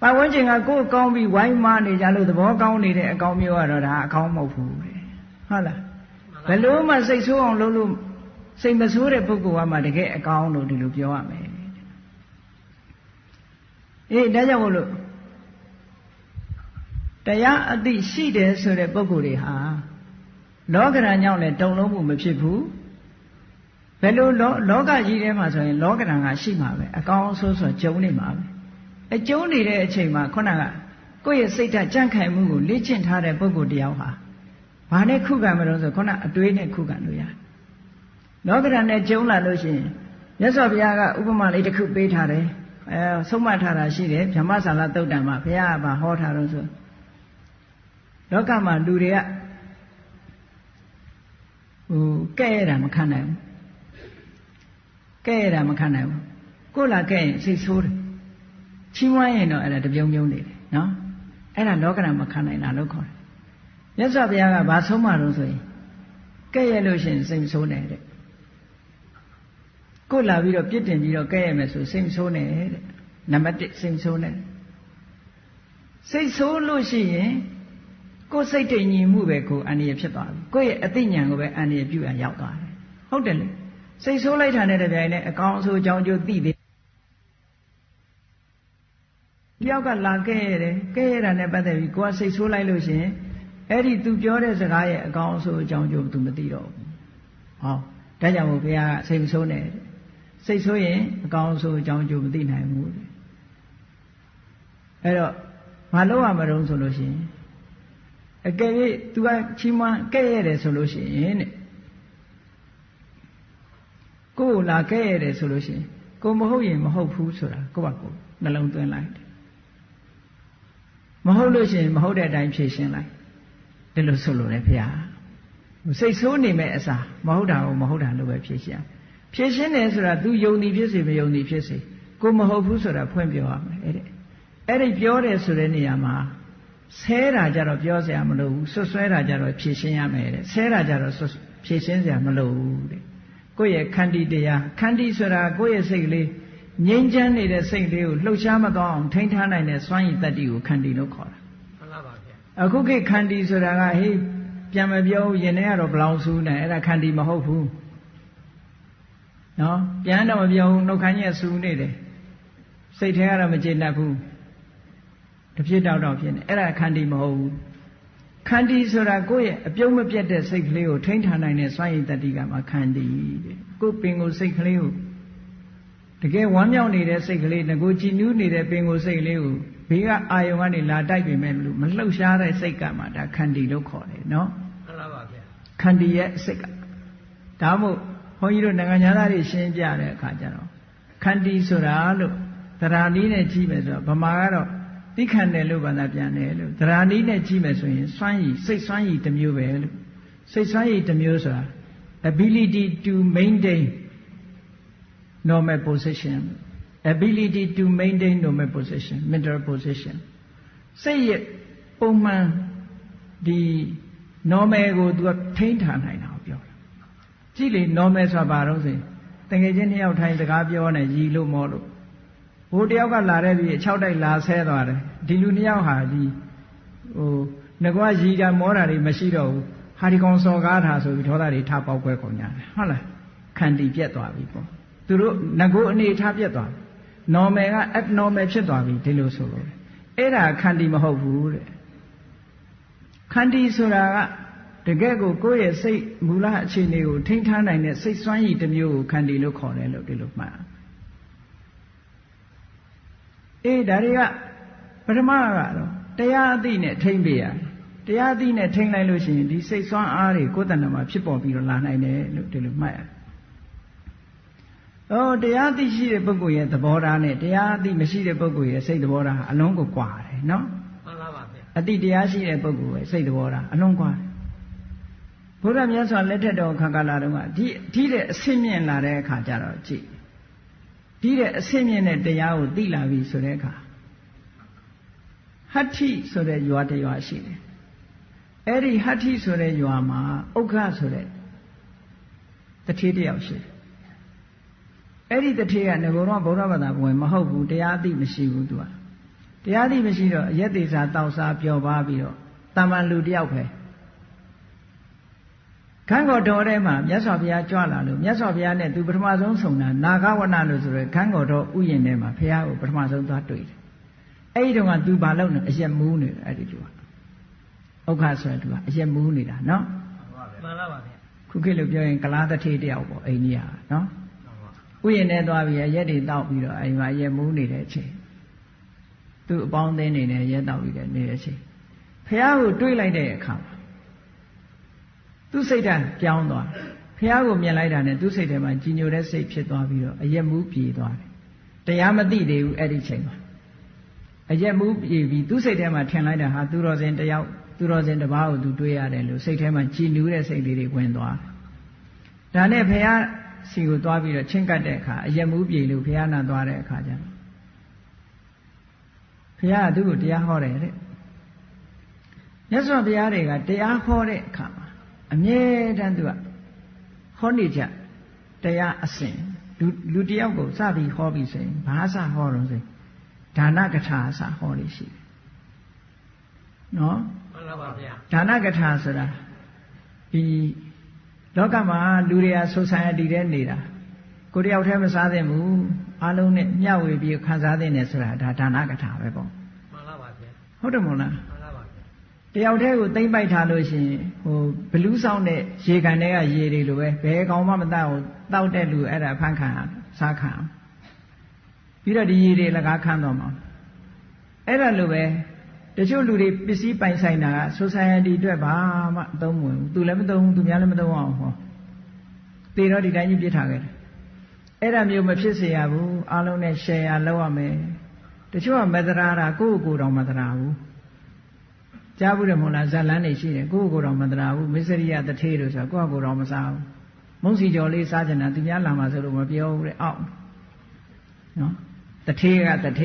ပတ်ဝန်းကျင်ကကိုယ်ကောင်းပြီးဝိုင်းမနေကြလို့သဘောကောင်းနေတဲ့အကောင်းမျိုးကတော့ဒါအကောင်းမဟုတ်ဘူးတဲ့ဟုတ်လားဘယ်လို့မှစိတ်ဆိုးအောင်လုပ်လို့စိတ်မဆိုးတဲ့ပုဂ္ဂိုလ်ကမှတကယ်အကောင်းလို့ဒီလိုပြောရမယ်အေးဒါကြောင့်မို့လို့တရားအသိရှိတယ်ဆိုတဲ့ပုဂ္ဂိုလ်တွေဟာလောကဓာတ်ကြောင့်လည်းတုံလုံးမှုမဖြစ်ဘူးဘယ်လိုလောကကြီးထဲမှာဆိုရင်လောကဓာတ်ကရှိမှာပဲအကောင်းဆိုးဆိုကျုံနေမှာပဲအကျုံးနေတဲ့အချိန်မှာခုနကကိုယ့်ရဲ့စိတ်ဓာတ်ကြန့်ခိုင်မှုကိုလေ့ကျင့်ထားတဲ့ပုဂ္ဂိုလ်တယောက်ဟာဘာနဲ့ခုခံမလို့ဆိုခုနအတွေးနဲ့ခုခံလို့ရတယ်လောကဓာတ်နဲ့ကျုံလာလို့ရှိရင်မြတ်စွာဘုရားကဥပမာလေးတစ်ခုပေးထားတယ်ဆုံးမထားတာရှိတယ်ဗြဟ္မဆာလသုတ်တံမှာဘုရားကဟောထားတော့ဆိုလောကမှာလူတွေကကဲ့ရတာမခံနိုင်ဘူးကဲ့ရတာမခံနိုင်ဘူးကိုယ်လာကဲ့ရင်စိတ်ဆိုးတယ်ချီးမွမ်းရင်တော့အဲ့ဒါတပြုံပြုံနေတယ်နော်အဲ့ဒါလောကဓာတ်မခံနိုင်တာလို့ခေါ်တယ်မြတ်စွာဘုရားကဘာဆုံးမတော့ဆိုရင်ကဲ့ရလို့ရှိရင်စိတ်မဆိုးနဲ့တဲ့ကိုယ်လာပြီးတော့ပြစ်တင်ပြီးတော့ကဲ့ရမယ်ဆိုစိတ်မဆိုးနဲ့တဲ့နံပါတ်1စိတ်မဆိုးနဲ့ စိတ်ဆိုးလို့ရှိရင်ကိုယ်စိတ်တည်ငြိမ်မှုပဲကိုအန္တရာယ်ဖြစ်သွားပြီကိုယ့်ရဲ့အသိဉာဏ်ကိုပဲအန္တရာယ်ပြုရရောက်သွားတယ်ဟုတ်တယ်လေစိတ်ဆိုးလိုက်တာနဲ့တပြိုင်နက်အကောင်အဆိုးအကြောင်းကျိုးသိသေးတယောက်ကလာခဲ့ရတယ်ခဲ့ရတာနဲ့ပတ်သက်ပြီးကိုယ်ကစိတ်ဆိုးလိုက်လို့ရှိရင်အဲ့ဒီသူပြောတဲ့စကားရဲ့အကောင်အဆိုးအကြောင်းကျိုးသူမသိတော့ဘူးဟောဒါကြောင့်မို့ဘုရားကစိတ်မဆိုးနဲ့စိတ်ဆိုးရင်အကောင်အဆိုးအကြောင်းကျိုးမသိနိုင်ဘူးအဲ့တော့မလုပ်ရမလို့ဆိုလို့ရှိရင်အကယ်၍ तू ကချီးမွမ်းခဲ့ရတယ်ဆိုလို့ရှိရင်တဲ့ကိုယ်လာခဲ့ရတယ်ဆိုလို့ရှိရင်ကိုမဟုတ်ရင်မဟုတ်ဘူးဆိုတာကိုယ့်ဘာကိုနှလုံးသွင်းလိုက်တယ်မဟုတ်လို့ရှိရင်မဟုတ်တဲ့အတိုင်းဖြေရှင်းလိုက်ဒီလိုဆိုလို့လေဖေဟာစိတ်ဆိုးနေမဲ့အစားမဟုတ်တာကိုမဟုတ်တာလို့ပဲဖြေရှင်းဖြေရှင်းတယ်ဆိုတာ तू ယုံသည်ဖြစ်စေမယုံသည်ဖြစ်စေကိုမဟုတ်ဘူးဆိုတာဖွင့်ပြောရမယ်တဲ့အဲ့ဒီပြောတယ်ဆိုတဲ့နေရာမှာဆဲတာကြတော့ပြောစရာမလိုဘူးဆွဆွဲတာကြတော့ဖြေရှင်းရမယ်တဲ့ဆဲတာကြတော့ဖြေရှင်းစရာမလိုဘူးတဲ့ကိုယ့်ရဲ့ခန္တီတရားခန္တီဆိုတာကိုယ့်ရဲ့စိတ်ကလေးငြိမ်းချမ်းနေတဲ့စိတ်လေးကိုလှုပ်ရှားမသွားအောင်ထိန်းထားနိုင်တဲ့စွမ်းရည်တတ္တိကိုခန္တီလို့ခေါ်တာမှန်ပါပါဗျာအခုခေတ်ခန္တီဆိုတာကဟေးပြန်မပြောဘူးရင်ထဲကတော့ဘလောင်ဆူးနေအဲ့ဒါခန္တီမဟုတ်ဘူးနော်ပြန်တော့မပြောဘူးနှုတ်ခမ်းကြီးဆူနေတယ်စိတ်ထဲကတော့မကျေနပ်ဘူးတဖြစ်တော့ဖြစ်နေအဲ့ဒါခန္တီမဟုတ်ဘူးခန္တီဆိုတာကိုယ့်ရဲ့အပြုံးမပြတ်တဲ့စိတ်ကလေးကိုထိန်းထားနိုင်တဲ့စွမ်းရည်တတ္တိကမှခန္တီတဲ့ကိုယ်ပင်ကိုယ်စိတ်ကလေးကိုတကယ်ဝမ်းမြောက်နေတဲ့စိတ်ကလေးငကိုကြည်နူးနေတဲ့ပင်ကိုယ်စိတ်ကလေးကိုဘေးကအာယုံကနေလာတိုက်ပေမဲ့လို့မလှုပ်ရှားတဲ့စိတ်ကမှဒါခန္တီလို့ခေါ်တယ်နော်မှန်ပါပါဗျာခန္တီရဲ့စိတ်ကဒါမို့ဘုန်းကြီးတို့နိုင်ငံသားတွေရှင်းပြတဲ့အခါကျတော့ခန္တီဆိုတာလို့တရားနည်းနဲ့ကြည့်မယ်ဆိုတော့ဗမာကတော့သိခံတယ်လို့ဘာသာပြန်တယ်လို့တရားနည်းနဲ့ကြည့်မယ်ဆိုရင်စွမ်းရည်စိတ်စွမ်းရည်တစ်မျိုးပဲလို့စိတ်စွမ်းရည်တစ်မျိုးဆိုတာ ability to maintain normal position ability to maintain normal position mental position စိတ်ရဲ့ပုံမှန်ဒီ normal ကိုသူကထိန်းထားနိုင်တာကိုပြောတာကြည့်လေ normal ဆိုတာဘာလို့ဆိုရင်တကယ်ချင်းနှစ်ယောက်ထိုင်စကားပြောနေရီလို့မောလို့ဟိုတယောက်ကလာတဲ့ပြီး6တိုက်လာဆဲသွားတယ်ဒီလူနှစ်ယောက်ဟာဒီဟိုငကွာရီကမောတာတွေမရှိတော့ဘူးဟာဒီကောင်စော်ကားတာဆိုပြီးဒေါသတွေထပေါက်ခွဲကုန်ကြတယ်ဟုတ်လားခန္တီပြက်သွားပြီပေါ့သူတို့ငကိုအနေထားပြက်သွား normal က abnormal ဖြစ်သွားပြီဒီလိုဆိုလို့အဲ့ဒါခန္တီမဟုတ်ဘူးတဲ့ခန္တီဆိုတာကတကယ်ကိုကိုယ့်ရဲ့စိတ်မူလအခြေအနေကိုထိန်းထားနိုင်တဲ့စိတ်စွမ်းရည်တစ်မျိုးကိုခန္တီလို့ခေါ်တယ်လို့ဒီလိုမှတ်အေးဒါတွေကပထမကတော့တရားအသိနဲ့ထိမ့်ပေးရတယ်တရားအသိနဲ့ထိမ့်လိုက်လို့ရှိရင်ဒီစိတ်ဆွမ်းအားတွေကိုယ်တဏ္ဍာမှာဖြစ်ပေါ်ပြီးတော့လာနိုင်တယ်လို့ဒီလိုမှတ်ရတယ်တရားအသိရှိတဲ့ပုဂ္ဂိုလ်ရဲ့သဘောထားနဲ့တရားအသိမရှိတဲ့ပုဂ္ဂိုလ်ရဲ့စိတ်သဘောထားအလုံးကိုကွာတယ်နော်မှန်ပါပါဗျာအသိတရားရှိတဲ့ပုဂ္ဂိုလ်ရဲ့စိတ်သဘောထားအလုံးကွာတယ်ဘုရားမြတ်စွာလက်ထက်တော်ခါကာလတုန်းကဒီတဲ့အဆင့်မြင့်လာတဲ့အခါကျတော့ကြည့်ဒီတဲ့အဆင့်မြင့်တဲ့တရားကိုသိလာပြီဆိုတဲ့အခါဟတ္ထိဆိုတဲ့ရွာတစ်ရွာရှိတယ်အဲ့ဒီဟတ္ထိဆိုတဲ့ရွာမှာဥက္ခဆိုတဲ့တထေးတစ်ယောက်ရှိတယ်အဲ့ဒီတထေးကငကိုတော့ဗုဒ္ဓဘာသာဝင်မဟုတ်ဘူးတရားအသိမရှိဘူးသူကတရားအသိမရှိတော့အရက်သေးစားတောက်စားပျော်ပါပြီးတော့တာမန်လူတစ်ယောက်ပဲခန်းတော်တော်ထဲမှာမြတ်စွာဘုရားကြွလာလို့မြတ်စွာဘုရားနဲ့သူပထမဆုံးဆုံတာနာဂဝနလို့ဆိုရဲခန်းတော်တော်ဥယျာဉ်ထဲမှာဘုရားကိုပထမဆုံးသွားတွေ့တယ်အဲ့ဒီတော့ကသူဘာလုပ်နေအရက်မူးနေတယ်အဲ့ဒီသူကဥက္ခဆိုရင်သူကအရက်မူးနေတာနော်မှန်ပါပါဗျာခုခေတ်လိုပြောရင်ကလားတထေးတယောက်ပေါ့အိန္ဒိယနော်ဥယျာဉ်ထဲသွားပြီးရက်တွေတောက်ပြီးတော့အဲ့မှာရက်မူးနေတဲ့အချိန်သူအပေါင်းအသင်းနေနဲ့ရက်တောက်ပြီးတဲ့နေတဲ့အချိန်ဘုရားကိုတွေးလိုက်တဲ့အခါသူစိတ်ဓာတ်ပြောင်းသွားဘုရားကိုမြင်လိုက်တာနဲ့သူစိတ်ထဲမှာကြည်ညိုတဲ့စိတ်ဖြစ်သွားပြီးတော့အရက်မူးပြေသွားတယ်တရားမသိသေးဘူးအဲ့ဒီချိန်မှာအရက်မူးပြေပြီးသူစိတ်ထဲမှာထင်လိုက်တာဟာသူတော်စင်တယောက်သူတော်စင်တစ်ပါးကိုသူတွေးရတယ်လို့စိတ်ထဲမှာကြည်နူးတဲ့စိတ်လေးတွေဝင်သွားတယ်ဒါနဲ့ဘုရားစီကိုသွားပြီးတော့ချင်းကပ်တဲ့အခါအရက်မူးပြေလို့ဘုရားနာသွားတဲ့အခါကျတော့ဘုရားကသူ့ကိုတရားဟောတယ်တဲ့မြတ်စွာဘုရားတွေကတရားဟောတဲ့အခါမှာအမြဲတမ်းသူကဟောနေကြတရားအစဉ်လူတယောက်ကိုစပြီးဟောပြီးဆိုရင်ဘာစဟောတော့ဆိုဒါနကထာစဟောလို့ရှိတယ် နော် မှန်လားပါဗျာ ဒါနကထာဆိုတာဒီလောကမှာလူတွေက society ထဲနေတာကိုတယောက်တည်းမစားသင့်ဘူးအားလုံးနဲ့မျှဝေပြီးခံစားသင့်တယ်ဆိုတာဒါဒါနကထာပဲပေါ့ မှန်လားပါဗျာ ဟုတ်တယ်မို့လား မှန်လားပါဗျာ တယောက်တည်းကိုသိမ့်ပိုက်ထားလို့ရှိရင်ဟိုဘလူးဆောင်တဲ့ရေကန်တွေကရေတွေလိုပဲဘယ်ကောင်မှမတတ်ဘူးတောက်တဲ့လူအဲ့ဒါဖန်ခံစားခံပြီးတော့ဒီရေတွေလကားခံတော့မှာအဲ့ဒါလိုပဲတချို့လူတွေပစ္စည်းပိုင်ဆိုင်တာက society အတွက်ဘာမှအသုံးမဝင်ဘူးသူလည်းမသုံးဘူးသူများလည်းမသုံးအောင်ဟောသေတော့ဒီတိုင်းကြီးပြစ်ထားခဲ့တယ်အဲ့ဒါမျိုးမဖြစ်စေရဘူးအားလုံးနဲ့ share လုပ်ရမယ်တချို့ကမသရာတာကိုယ့်ကိုယ်တော်မသရာဘူးကြားဘူးတယ်မို့လားဇလန်းနေရှိတယ်ကိုယ့်ကိုယ်တော်မသရာဘူးမစ္စရိယတထေးလို့ဆိုတာကိုယ့်ကိုယ်တော်မစားဘူးမုံစီကျော်လေးစားကြတာသူများလာမှဆိုလို့မပြောဘူးတဲ့အောက်နော်တထေး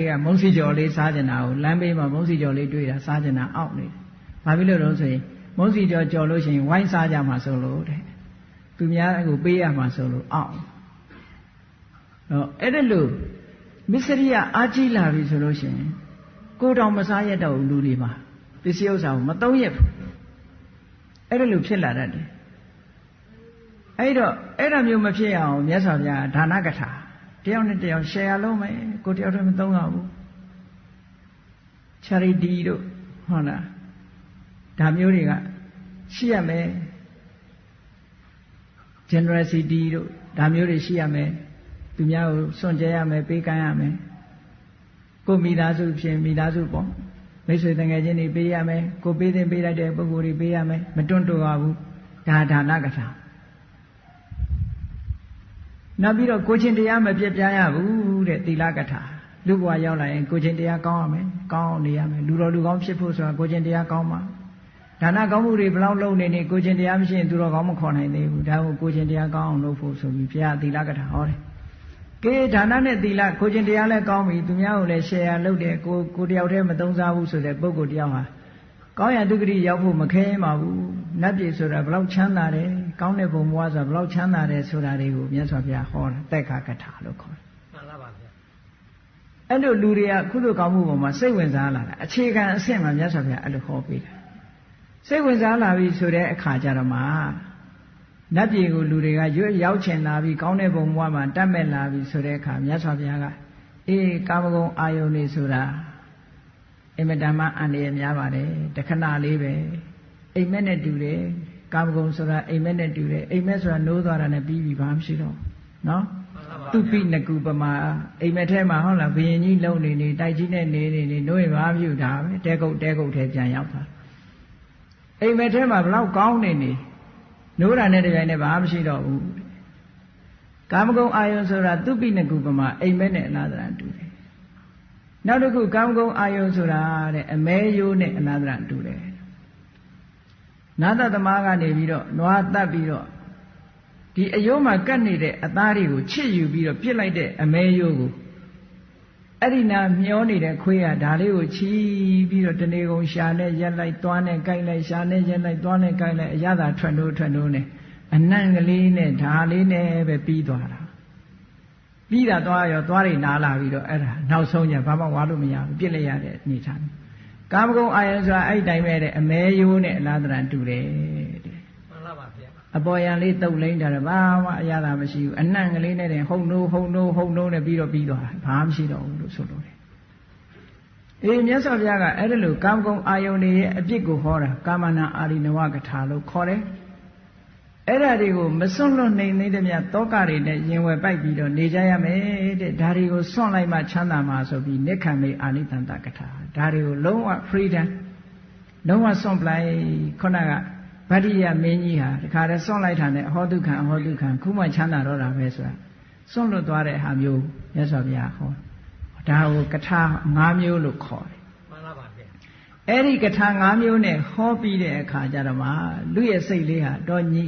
ကမုံစီကျော်လေးစားကြတာကိုလမ်းဘေးမှာမုံစီကျော်လေးတွေ့တာစားကြတာအောက်နေတယ်ဘာဖြစ်လို့လဲဆိုရင်မုံစီကျော်ကြော်လို့ရှိရင်ဝိုင်းစားကြမှာဆိုလို့တဲ့သူများကိုပေးရမှာဆိုလို့အောက်အဲ့ဒါလို့မစ္စရိယအားကြီးလာပြီဆိုလို့ရှိရင်ကိုယ်တော်မစားရတော့ဘူးလူတွေမှာပစ္စည်းဥစ္စာကိုမသုံးရဘူးအဲ့ဒါလို့ဖြစ်လာတတ်တယ်အဲ့တော့အဲ့ဒါမျိုးမဖြစ်အောင်မြတ်စွာဘုရားဒါနကထာတယောက်နဲ့တယောက် share လုပ်မယ်ကိုတယောက်တည်းမသုံးရဘူး charity တို့ဟုတ်လားဒါမျိုးတွေကရှိရမယ် generosity တို့ဒါမျိုးတွေရှိရမယ်သူများကိုစွန့်ကြဲရမယ်ပေးကမ်းရမယ်ကိုမိသားစုဖြစ်မိသားစုပေါ့မိတ်ဆွေတငယ်ချင်းတွေပေးရမယ်ကိုပေးတဲ့ပေးလိုက်တဲ့ပုဂ္ဂိုလ်တွေပေးရမယ်မတွန့်တိုရဘူးဒါဒါနကထာနောက်ပြီးတော့ကိုချင်းတရားမပြတ်ပြားရဘူးတဲ့သီလကထာလူဘဝရောက်လာရင်ကိုချင်းတရားကောင်းရမယ်ကောင်းအောင်နေရမယ်လူတော်လူကောင်းဖြစ်ဖို့ဆိုတာကိုချင်းတရားကောင်းမှာဒါနကောင်းမှုတွေဘယ်လောက်လုပ်နေနေကိုချင်းတရားမရှိရင်သူတော်ကောင်းမခေါ်နိုင်သေးဘူးဒါကိုကိုချင်းတရားကောင်းအောင်လုပ်ဖို့ဆိုပြီးဘုရားသီလကထာဟောတယ်ကဲဒါနနဲ့သီလကိုချင်းတရားလည်းကောင်းပြီသူများကိုလည်း share လုပ်တယ်ကိုတယောက်တည်းမသုံးစားဘူးဆိုတဲ့ပုဂ္ဂိုလ်တယောက်ဟာကောင်းရဒုက္ခတိရောက်ဖို့မခဲပါဘူးနတ်ပြည်ဆိုတာဘယ်လောက်ချမ်းသာတယ်ကောင်းတဲ့ဘုံဘဝဆိုတာဘယ်လောက်ချမ်းသာတယ်ဆိုတာတွေကိုမြတ်စွာဘုရားဟောတာသက်ခါကထာလို့ခေါ်တယ်မှန်လားပါဗျာအဲ့လိုလူတွေကကုသိုလ်ကောင်းမှုပေါ်မှာစိတ်ဝင်စားလာတာအခြေခံအဆင့်မှာမြတ်စွာဘုရားအဲ့လိုဟောပေးတာစိတ်ဝင်စားလာပြီဆိုတဲ့အခါကျတော့မှနတ်ပြည်ကိုလူတွေကရောက်ချင်လာပြီကောင်းတဲ့ဘုံဘဝမှာတတ်မဲ့လာပြီဆိုတဲ့အခါမြတ်စွာဘုရားကအေးကာမဂုဏ်အာယုန်နေဆိုတာအင်မတန်မှအန္တရာယ်များပါတယ်တခဏလေးပဲအိမ်မက်နဲ့တူတယ်ကာမဂုဏ်ဆိုတာအိမ်မက်နဲ့တူတယ်အိမ်မက်ဆိုတာနိုးသွားတာနဲ့ပြီးပြီဘာမှမရှိတော့နော်သူပိနကုပမာအိမ်မက်ထဲမှာဟုတ်လားဘယင်ကြီးလုံနေတိုက်ကြီးနဲ့နေနိုးရင်ဘာပြုတာပဲတဲကုတ်ထဲပြန်ရောက်သွားအိမ်မက်ထဲမှာဘလောက်ကောင်းနေနိုးတာနဲ့တပြိုင်တည်းဘာမှမရှိတော့ဘူးကာမဂုဏ်အာယုန်ဆိုတာသူပိနကုပမာအိမ်မက်နဲ့အလားတူတူတယ်နောက်တစ်ခုကာမဂုဏ်အာယုန်ဆိုတာတဲ့အမဲရိုးနဲ့အလားတူတူတယ်နာသသမားကနေပြီးတော့နွားတက်ပြီးတော့ဒီအယိုးမှာကတ်နေတဲ့အသားတွေကိုချစ်ယူပြီးတော့ပြစ်လိုက်တဲ့အမဲရိုးကိုအဲ့ဒီနာမျောနေတဲ့ခွေးကဒါလေးကိုချီးပြီးတော့တနေကုန်ရှာနဲ့ရက်လိုက်သွားနဲ့ကြိုက်လိုက်ရှာနဲ့ရက်လိုက်သွားနဲ့ကြိုက်လိုက်အရသာထွက်နိုးနဲ့အနံ့ကလေးနဲ့ဓာလေးနဲ့ပဲပြီးသွားတာပြီးတာသွားရောသွားတွေနားလာပြီးတော့အဲ့ဒါနောက်ဆုံးညဘာမှဝါလို့မရဘူးပြစ်လိုက်ရတဲ့အနေထားကာမဂုဏ်အာယုန်ဆိုတာအဲ့တိုင်းပဲတဲ့အမဲရိုးနဲ့အလားတူတယ်တဲ့မှန်လားပါဗျာအပေါ်ယံလေးတုပ်လိမ့်တာဘာမှအရသာမရှိဘူးအနံ့ကလေးနဲ့ဟုံနိုးနဲ့ပြီးသွားတာဘာမှမရှိတော့ဘူးလို့ဆိုလို့တယ်အေးမြတ်စွာဘုရားကအဲ့ဒါလိုကာမဂုဏ်အာယုန်ရဲ့အပြစ်ကိုဟောတာကာမနာအာရိနဝကထာလို့ခေါ်တယ်အဲ့ဒါတွေကိုမစွန့်လွတ်နိုင်သေးတဲ့မြတ်တောကတွေနဲ့ရင်ဝယ်ပိုက်ပြီးတော့နေကြရမယ်တဲ့ဒါတွေကိုစွန့်လိုက်မှချမ်းသာမှာဆိုပြီးနိက္ခမ္မေအာနိတန္တကထာဒါတွေကိုလုံးဝ freedom လုံးဝစွန့်ပလိုက်ခုနကဗတ္တိယမင်းကြီးဟာတခါတည်းစွန့်လိုက်တာနဲ့အဟောတုခံခုမှချမ်းသာတော့တာပဲဆိုတာစွန့်လွတ်သွားတဲ့ဟာမျိုးမြတ်စွာဘုရားဟောဒါကိုကထာ5မျိုးလို့ခေါ်တယ်မှန်လားပါဗျာအဲ့ဒီကထာ5မျိုးနဲ့ဟောပြီးတဲ့အခါကျတော့မှလူရဲ့စိတ်လေးဟာတော့ညီ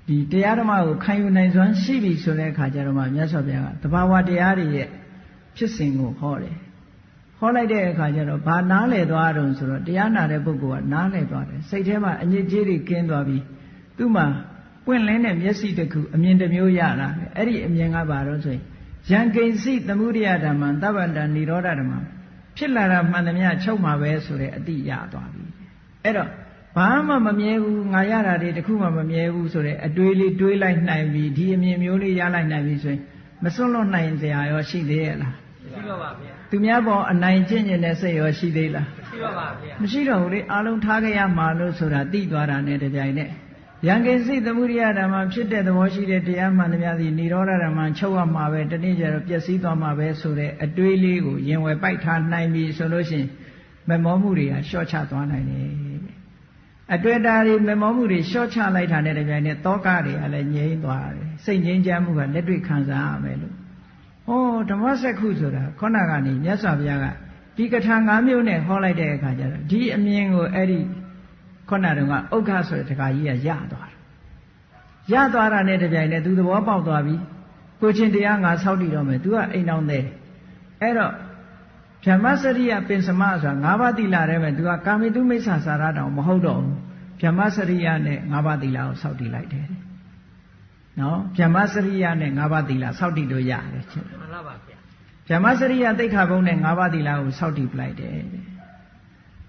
ဒီတရားဓမ္မကိုခံယူနိုင်စွမ်းရှိပြီဆိုတဲ့အခါကျတော့မှမြတ်စွာဘုရားကတဘာဝတရားတွေရဲ့ဖြစ်စဉ်ကိုဟောတယ်ဟောလိုက်တဲ့အခါကျတော့ဘာနားလည်သွားတုံဆိုတော့တရားနာတဲ့ပုဂ္ဂိုလ်ကနားလည်သွားတယ်စိတ်ထဲမှာအညစ်အကြေးတွေကင်းသွားပြီးသူ့မှာပွင့်လင်းတဲ့မျက်စိတစ်ခုအမြင်တစ်မျိုးရလာတယ်အဲ့ဒီအမြင်ကဘာလို့ဆိုရင်ယံကိဉ္စိသမုဒယဓမ္မံသဗ္ဗန္တနိရောဓဓမ္မံ ဖြစ်လာတာမှန်သမျှချုပ်မှာပဲဆိုတဲ့အတိရသွားပြီအဲ့တော့ဘာမှမမြဲဘူးငါရတာတွေတခုမှမမြဲဘူးဆိုတဲ့အတွေးလေးတွေးလိုက်နိုင်ပြီဒီအမြင်မျိုးလေးရလိုက်နိုင်ပြီဆိုရင်မစွန့်လွတ်နိုင်စရာရောရှိသေးရဲ့လားမရှိပါပါဗျာသူများပေါ်အနိုင်ကျင့်ကျင်တဲ့စိတ်ရောရှိသေးလားမရှိပါပါဗျာမရှိတော့ဘူးလေအလုံးထားခဲ့ရမှာလို့ဆိုတာသိသွားတာနဲ့တပြိုင်နက်ယံကိစိတ်သမုဒိယဓမ္မဖြစ်တဲ့သဘောရှိတဲ့တရားမှန်သမျှသည်និရောဓဓမ္မချုပ်ရမှာပဲတနည်းကျတော့ပျက်စီးသွားမှာပဲဆိုတဲ့အတွေးလေးကိုရင်ဝယ်ပိုက်ထားနိုင်ပြီဆိုလို့ရှိရင်မမောမှုတွေကရှော့ချသွားနိုင်တယ်အတွေ့အတာတွေမမောမှုတွေရှော့ချလိုက်တာနဲ့တပြိုင်နက်တောကတွေကလည်းငြိမ်းသွားတယ်စိတ်ငြိမ်းချမ်းမှုကလက်တွေ့ခံစားရမယ်လို့ဟောဓမ္မစက္ခုဆိုတာခေါဏကနေမြတ်စွာဘုရားကဒီကထာ၅မျိုးနဲ့ဟောလိုက်တဲ့အခါကျတော့ဒီအမြင်ကိုအဲ့ဒီခေါဏတုန်းကဥက္ခဆိုတဲ့တခါကြီးကရသွားတယ်ရသွားတာနဲ့တပြိုင်နက်သူသဘောပေါက်သွားပြီကိုချင်းတရားငါဆောက်တည်တော့မယ်သူကအိမ်အောင်သေးအဲ့တော့ဗြဟ္မစရိယပင်စမဆိုတာ၅ပါးသီလထဲမှာသူကကာမိတုမိစ္ဆာစာရတောင်မဟုတ်တော့ဘူးဗြဟ္မစရိယနဲ့၅ပါးသီလကိုဆောက်တည်လိုက်တယ်နော်ဗြဟ္မစရိယနဲ့၅ပါးသီလဆောက်တည်လို့ရတယ်ချင်းမှန်ပါပါဗျာဗြဟ္မစရိယသိက္ခာပုဒ်နဲ့၅ပါးသီလကိုဆောက်တည်ပလိုက်တယ်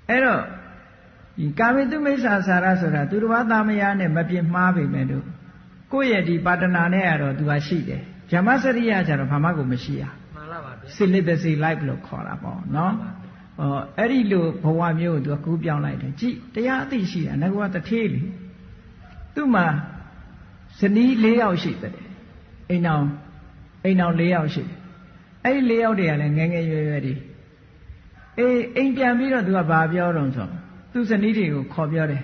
အဲ့တော့ဒီကာမိတုမိစ္ဆာစာရဆိုတာသူတစ်ပါးသားမယားနဲ့မပြင်းမှားပေမဲ့လို့ကိုယ့်ရဲ့ဒီပါတနာနဲ့ကတော့သူကရှိတယ်ဗြဟ္မစရိယကျတော့ဘာမှကိုမရှိရမှန်ပါပါဗျာ celibacy life လို့ခေါ်တာပေါ့နော်အဲ့ဒီလိုဘဝမျိုးကိုသူကကူးပြောင်းလိုက်တယ်ကြည့်တရားအသိရှိတာငါကတထေးလေသူ့မှာဇနီး၄ယောက်ရှိတယ်အိမ်အောင်၄ယောက်ရှိတယ်အဲ့ဒီ၄ယောက်တွေကလည်းငယ်ငယ်ရွယ်ရွယ်တွေအေးအိမ်ပြန်ပြီးတော့သူကဘာပြောတော့ဆိုသူဇနီးတွေကိုခေါ်ပြောတယ်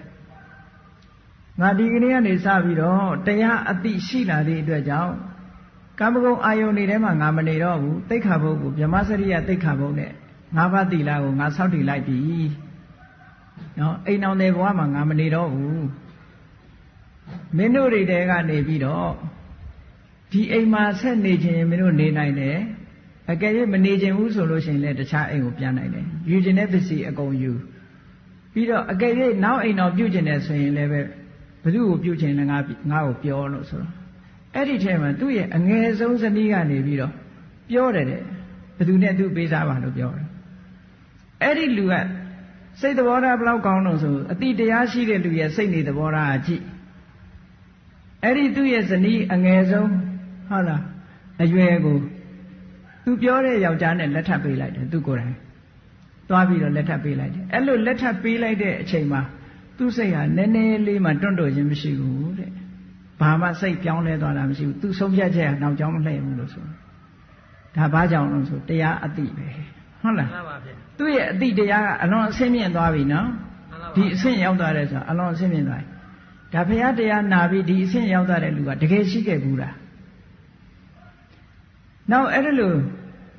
ငါဒီကနေ့ကနေစပြီးတော့တရားအသိရှိလာတဲ့အတွက်ကြောင့်ကာမဂုဏ်အာယုန်တွေထဲမှာငါမနေတော့ဘူးသိက္ခာပုဒ်ကိုဗြဟ္မစရိယသိက္ခာပုဒ်နဲ့၅ပါးသီလကိုငါဆောက်တည်လိုက်ပြီနော်အိမ်အောင်တဲ့ဘဝမှာငါမနေတော့ဘူးမင်းတို့တွေတဲကနေပြီးတော့ဒီအိမ်မှာဆက်နေခြင်းမင်းတို့နေနိုင်တယ်အကယ်၍မနေခြင်းဘူးဆိုလို့ရှိရင်လည်းတခြားအိမ်ကိုပြန်နိုင်တယ်ယူခြင်းတဲ့ပစ္စည်းအကုန်ယူပြီးတော့အကယ်၍နောက်အိမ်တော်ပြုခြင်းတယ်ဆိုရင်လည်းပဲဘယ်သူ့ကိုပြုခြင်းလဲငါ့ကိုပြောလို့ဆိုတော့အဲ့ဒီထဲမှာသူ့ရဲ့အငယ်ဆုံးဇနီးကနေပြီးတော့ပြောတယ်တဲ့ဘယ်သူနဲ့သူ့ပေးစားပါလို့ပြောတယ်အဲ့ဒီလူကစိတ်သဘောထားဘယ်လောက်ကောင်းလို့ဆိုအတိတရားရှိတဲ့လူရဲ့စိတ်နေသဘောထားအကြည့်အဲ့ဒီသူ့ရဲ့ဇနီးအငယ်ဆုံးဟုတ်လားအရွယ်ကိုသူပြောတဲ့ယောက်ျားနဲ့လက်ထပ်ပေးလိုက်တယ်သူကိုယ်တိုင်သွားပြီးတော့လက်ထပ်ပေးလိုက်တယ်အဲ့လိုလက်ထပ်ပေးလိုက်တဲ့အချိန်မှာသူ့စိတ်ဟာနည်းနည်းလေးမှတွန့်တိုခြင်းမရှိဘူးတဲ့ဘာမှစိတ်ပြောင်းလဲသွားတာမရှိဘူးသူဆုံးဖြတ်ချက်ကနောက်ကြောင်းမလှည့်ဘူးလို့ဆိုဒါဘာကြောင့်လဲဆိုတရားအတိပဲဟုတ်လားမှန်ပါဗျာသူ့ရဲ့အတိတရားကအလွန်အဆင့်မြင့်သွားပြီနော်ဒီအဆင့်ရောက်သွားတယ်ဆိုတာအလွန်အဆင့်မြင့်သွားပြီဒါဘုရားတရားနာပြီးဒီအဆင့်ရောက်သွားတဲ့လူကတကယ်ရှိခဲ့ဘူးလားနောက်အဲ့ဒါလို့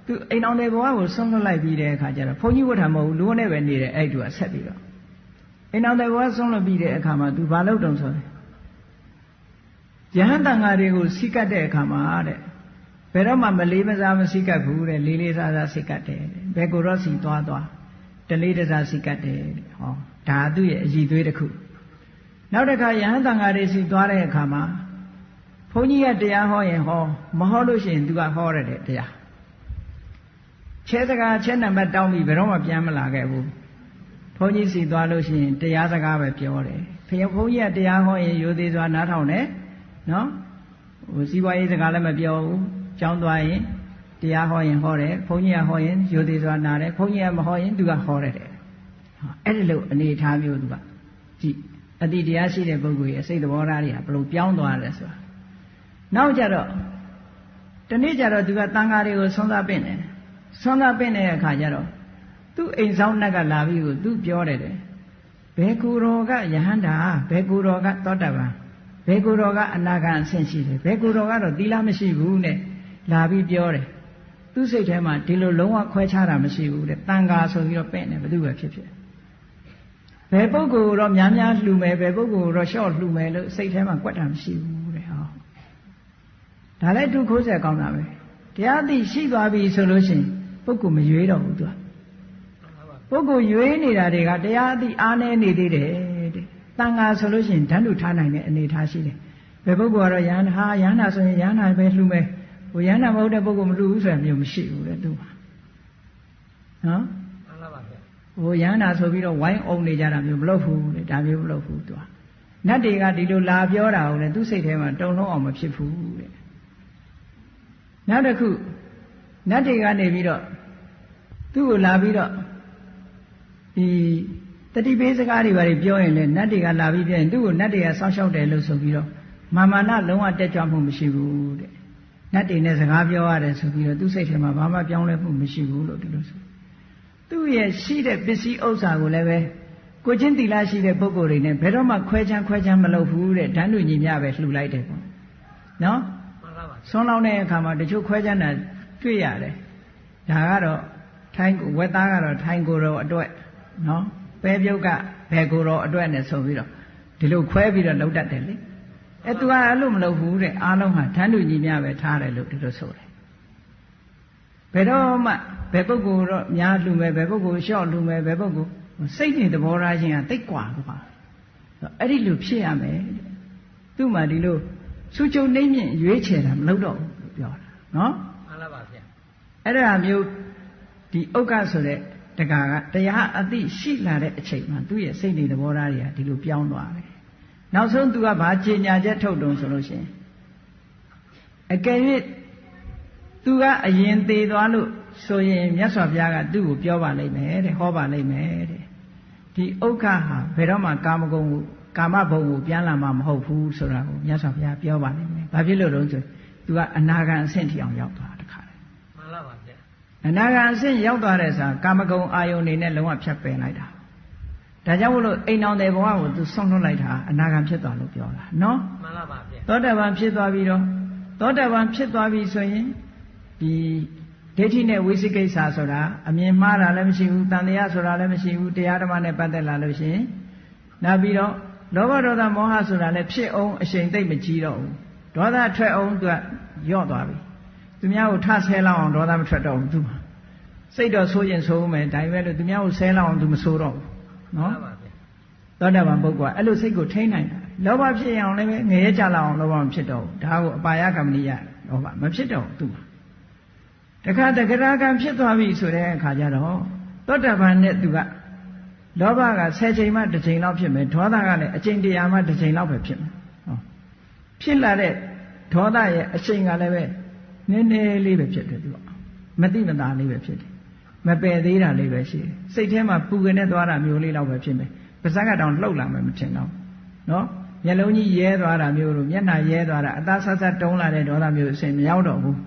သူအိမ်အောင်တဲ့ဘဝကိုဆုံးလွတ်လိုက်ပြီးတဲ့အခါကျတော့ဘုန်းကြီးဝတ်ထားမဟုတ်ဘူးလူနဲ့ပဲနေတယ်အဲ့တူကဆက်ပြီးတော့အိမ်အောင်တဲ့ဘဝဆုံးလွတ်ပြီးတဲ့အခါမှာသူဘာလုပ်တုံးဆိုလဲယဟန်တန်ဃာတွေကိုစိကတ်တဲ့အခါမှာတဲ့ဘယ်တော့မှမလေးမစားမစိကတ်ဘူးတဲ့လေးလေးစားစားစိကတ်တယ်ဘယ်ကိုတော့စီသွားတလေးတစားစိကတ်တယ်ဟောဒါသူ့ရဲ့အည်သွေးတစ်ခုနောက်တစ်ခါယဟန်တန်ဃာတွေစီသွားတဲ့အခါမှာဘုန်းကြီးကတရားဟောရင်ဟောမဟောလို့ရှိရင်သူကဟောရတယ်တရားချဲစကားချဲနံပါတ်တောင်းပြီးဘယ်တော့မှပြန်မလာခဲ့ဘူးဘုန်းကြီးစီသွားလို့ရှိရင်တရားစကားပဲပြောတယ်ဘုန်းကြီးကတရားဟောရင်ရိုသေစွာနားထောင်တယ်နော်ဟိုစီးပွားရေးစကားလည်းမပြောဘူးကျောင်းသွားရင်တရားဟောရင်ဟောတယ်ဘုန်းကြီးကဟောရင်ရိုသေစွာနားတယ်ဘုန်းကြီးကမဟောရင်သူကဟောရတယ်အဲ့ဒီလိုအနေအထားမျိုးသူကကြည့်အတိတရားရှိတဲ့ပုဂ္ဂိုလ်ရဲ့စိတ်သဘောထားတွေကဘယ်လိုပြောင်းသွားလဲဆိုတာနောက်ကြတော့ဒီနေ့ကျတော့သူကတန်ဃာတွေကိုဆွမ်းသားပင့်တယ်ဆွမ်းသားပင့်တဲ့အခါကျတော့သူ့အိမ်ဆောင်နှက်ကလာပြီးကိုသူပြောတယ်ဘယ်ကူတော်ကယဟန္တာဘယ်ကူတော်ကသောတာပန်ဘယ်ကူတော်ကအနာဂံအဆင့်ရှိတယ်ဘယ်ကူတော်ကတော့သီလမရှိဘူးနဲ့လာပြီးပြောတယ်သူ့စိတ်ထဲမှာဒီလိုလုံးဝခွဲခြားတာမရှိဘူးတဲ့တန်ဃာဆိုပြီးတော့ပင့်တယ်ဘယ်သူပဲဖြစ်ဖြစ်ဘယ်ပုဂ္ဂိုလ်တော့များများလှူမယ်ဘယ်ပုဂ္ဂိုလ်တော့ရှော့လှူမယ်လို့စိတ်ထဲမှာကွက်တာမရှိဘူးတဲ့ဟောဒါလည်းသူခိုးဆက်ကောင်းတာပဲတရားသိရှိသွားပြီဆိုလို့ရှိရင်ပုဂ္ဂိုလ်မရွေးတော့ဘူးသူကပုဂ္ဂိုလ်ရွေးနေတာတွေကတရားအသိအားနည်းနေသေးတယ်တဲ့တန်ဃာဆိုလို့ရှိရင်ဓာတ်လူထားနိုင်တဲ့အနေထားရှိတယ်ဘယ်ပုဂ္ဂိုလ်ကတော့ယန္တာဆိုရင်ယန္တာပဲလှူမယ်ဟိုယန္တာမဟုတ်တဲ့ပုဂ္ဂိုလ်မလှူဘူးဆိုတာမျိုးမရှိဘူးတဲ့သူကနော် လားပါဗျာ ဟိုယန္တာဆိုပြီးတော့ဝိုင်းအောင်နေကြတာမျိုးမလုပ်ဘူးတဲ့ဒါမျိုးမလုပ်ဘူးသူကနတ်တွေကဒီလိုလာပြောတာကိုလည်းသူ့စိတ်ထဲမှာတုံလုံးအောင်မဖြစ်ဘူးတဲ့နောက်တစ်ခုနတ်တွေကနေပြီးတော့သူ့ကိုလာပြီးတော့ဒီတတိပေးစကားတွေဘာတွေပြောရင်လည်းနတ်တွေကလာပြီးပြောရင်သူ့ကိုနတ်တွေကစောင့်ရှောက်တယ်လို့ဆိုပြီးတော့မာမာနလုံးဝတက်ကြွမှုမရှိဘူးတဲ့နတ်တွေနဲ့စကားပြောရတယ်ဆိုပြီးတော့သူ့စိတ်ထဲမှာဘာမှပြောင်းလဲမှုမရှိဘူးလို့ဒီလိုဆိုသူ့ရဲ့ရှိတဲ့ပစ္စည်းဥစ္စာကိုလည်းပဲကိုချင်းတီလာရှိတဲ့ပုဂ္ဂိုလ်တွေနဲ့ဘယ်တော့မှခွဲချမ်းမလုပ်ဘူးတဲ့ဓာတ်တွေညီမျှပဲလှူလိုက်တယ်ပေါ့နော်မှန်လားပါဆွန်းလောင်းတဲ့အခါမှာတချို့ခွဲချမ်းတာတွေ့ရတယ်ဒါကတော့ထိုင်းဝက်သားကတော့ထိုင်းကိုယ်တော်အတွက်နော်ပဲပြုတ်ကဘယ်ကိုယ်တော်အတွက်နဲ့ဆိုပြီးတော့ဒီလိုခွဲပြီးတော့လှုပ်တတ်တယ်လေသူကအဲ့လိုမလုပ်ဘူးတဲ့အားလုံးဟာဓာတ်တွေညီမျှပဲထားတယ်လို့ဒီလိုဆိုတယ်ဘယ်တော့မှဘယ်ပုဂ္ဂိုလ်တော့များလှူမယ်ဘယ်ပုဂ္ဂိုလ်လျှော့လှူမယ်ဘယ်ပုဂ္ဂိုလ်စိတ်တွေသဘောထားခြင်းကတိတ်กว่าပါအဲ့ဒီလိုဖြစ်ရမယ်သူ့မှာဒီလိုစူးကြုံနှိမ့်မြင့်ရွေးချယ်တာမလုပ်တော့ဘူးလို့ပြောတာနော်မှန်လားပါဗျာအဲ့ဒါမျိုးဒီဥက္ကဆိုတဲ့တက္ကကတရားအသိရှိလာတဲ့အချိန်မှာသူ့ရဲ့စိတ်တွေသဘောထားတွေကဒီလိုပြောင်းသွားတယ်နောက်ဆုံးသူကဘာကြေညာချက်ထုတ်တုံးဆိုလို့ရှိရင်အကယ်၍သူကအရင်သေးသွားလို့ဆိုရင်မြတ်စွာဘုရားကသူ့ကိုပြောပါလိမ့်မယ်တဲ့ဟောပါလိမ့်မယ်တဲ့ဒီဥက္ခဟာဘယ်တော့မှကာမဂုဏ်ကိုကာမဘုံကိုပြန်လာမှာမဟုတ်ဘူးဆိုတာကိုမြတ်စွာဘုရားပြောပါလိမ့်မယ်ဘာဖြစ်လို့လဲဆိုသူကအနာဂံအဆင့်ထိအောင်ရောက်သွားတခါလေမှန်လားပါဗျာအနာဂံအဆင့်ရောက်သွားတဲ့ဆိုကာမဂုဏ်အာယုန်နေနဲ့လုံးဝဖြတ်ပယ်လိုက်တာဒါကြောင့်မို့လို့အိမ်တော်တဲ့ဘဝကိုသူဆုံးလွှတ်လိုက်တာအနာဂံဖြစ်သွားလို့ပြောတာနော်မှန်လားပါဗျာသောတာပန်ဖြစ်သွားပြီးတော့သောတာပန်ဖြစ်သွားပြီဆိုရင်ဒီဒိဋ္ဌိနဲ့ဝိသိကိစ္စဆိုတာအမြင်မှားတာလည်းမရှိဘူးတန်တရားဆိုတာလည်းမရှိဘူးတရားဓမ္မနဲ့ပတ်သက်လာလို့ရှိရင်နောက်ပြီးတော့လောဘဒေါသမောဟဆိုတာလည်းဖြစ်အောင်အရှိန်သိမ့်မကြီးတော့ဘူးဒေါသထွက်အောင်သူကယော့သွားပြီသူများကိုထဆဲလောက်အောင်ဒေါသမထွက်တော့ဘူးသူစိတ်တော့ဆိုးရင်ဆိုးမယ်ဒါပေမဲ့လို့သူများကိုဆဲလောက်အောင်သူမဆိုးတော့ဘူးနော်သောတာပန်ပုဂ္ဂိုလ်ကအဲ့လိုစိတ်ကိုထိန်းနိုင်တာလောဘဖြစ်အောင်လည်းငရဲကြလောက်အောင်လောဘမဖြစ်တော့ဘူးဒါကိုအပါယကမ္မနိယလောဘမဖြစ်တော့ဘူးသူတခါတဂရကံဖြစ်သွားပြီဆိုတဲ့အခါကျတော့သောတာပန်နဲ့သူကလောဘက10ချိန်မှ1ချိန်လောက်ဖြစ်မယ်ဒေါသကလည်းအချိန်100မှ1ချိန်လောက်ပဲဖြစ်မယ်ဟောဖြစ်လာတဲ့ဒေါသရဲ့အချိန်ကလည်းပဲနည်းနည်းလေးပဲဖြစ်တယ်သူကမတိမတာလေးပဲဖြစ်တယ်မပယ်သေးတာလေးပဲရှိတယ်စိတ်ထဲမှာပူကနေသွားတာမျိုးလေးလောက်ပဲဖြစ်မယ်ပါးစပ်ကတောင်လှုပ်လာမယ်မထင်တော့နော်မျက်လုံးကြီးရဲသွားတာမျိုးလို့မျက်နှာရဲသွားတာအသားဆက်ဆက်တုံးလာတဲ့ဒေါသမျိုးအစဉ်မရောက်တော့ဘူး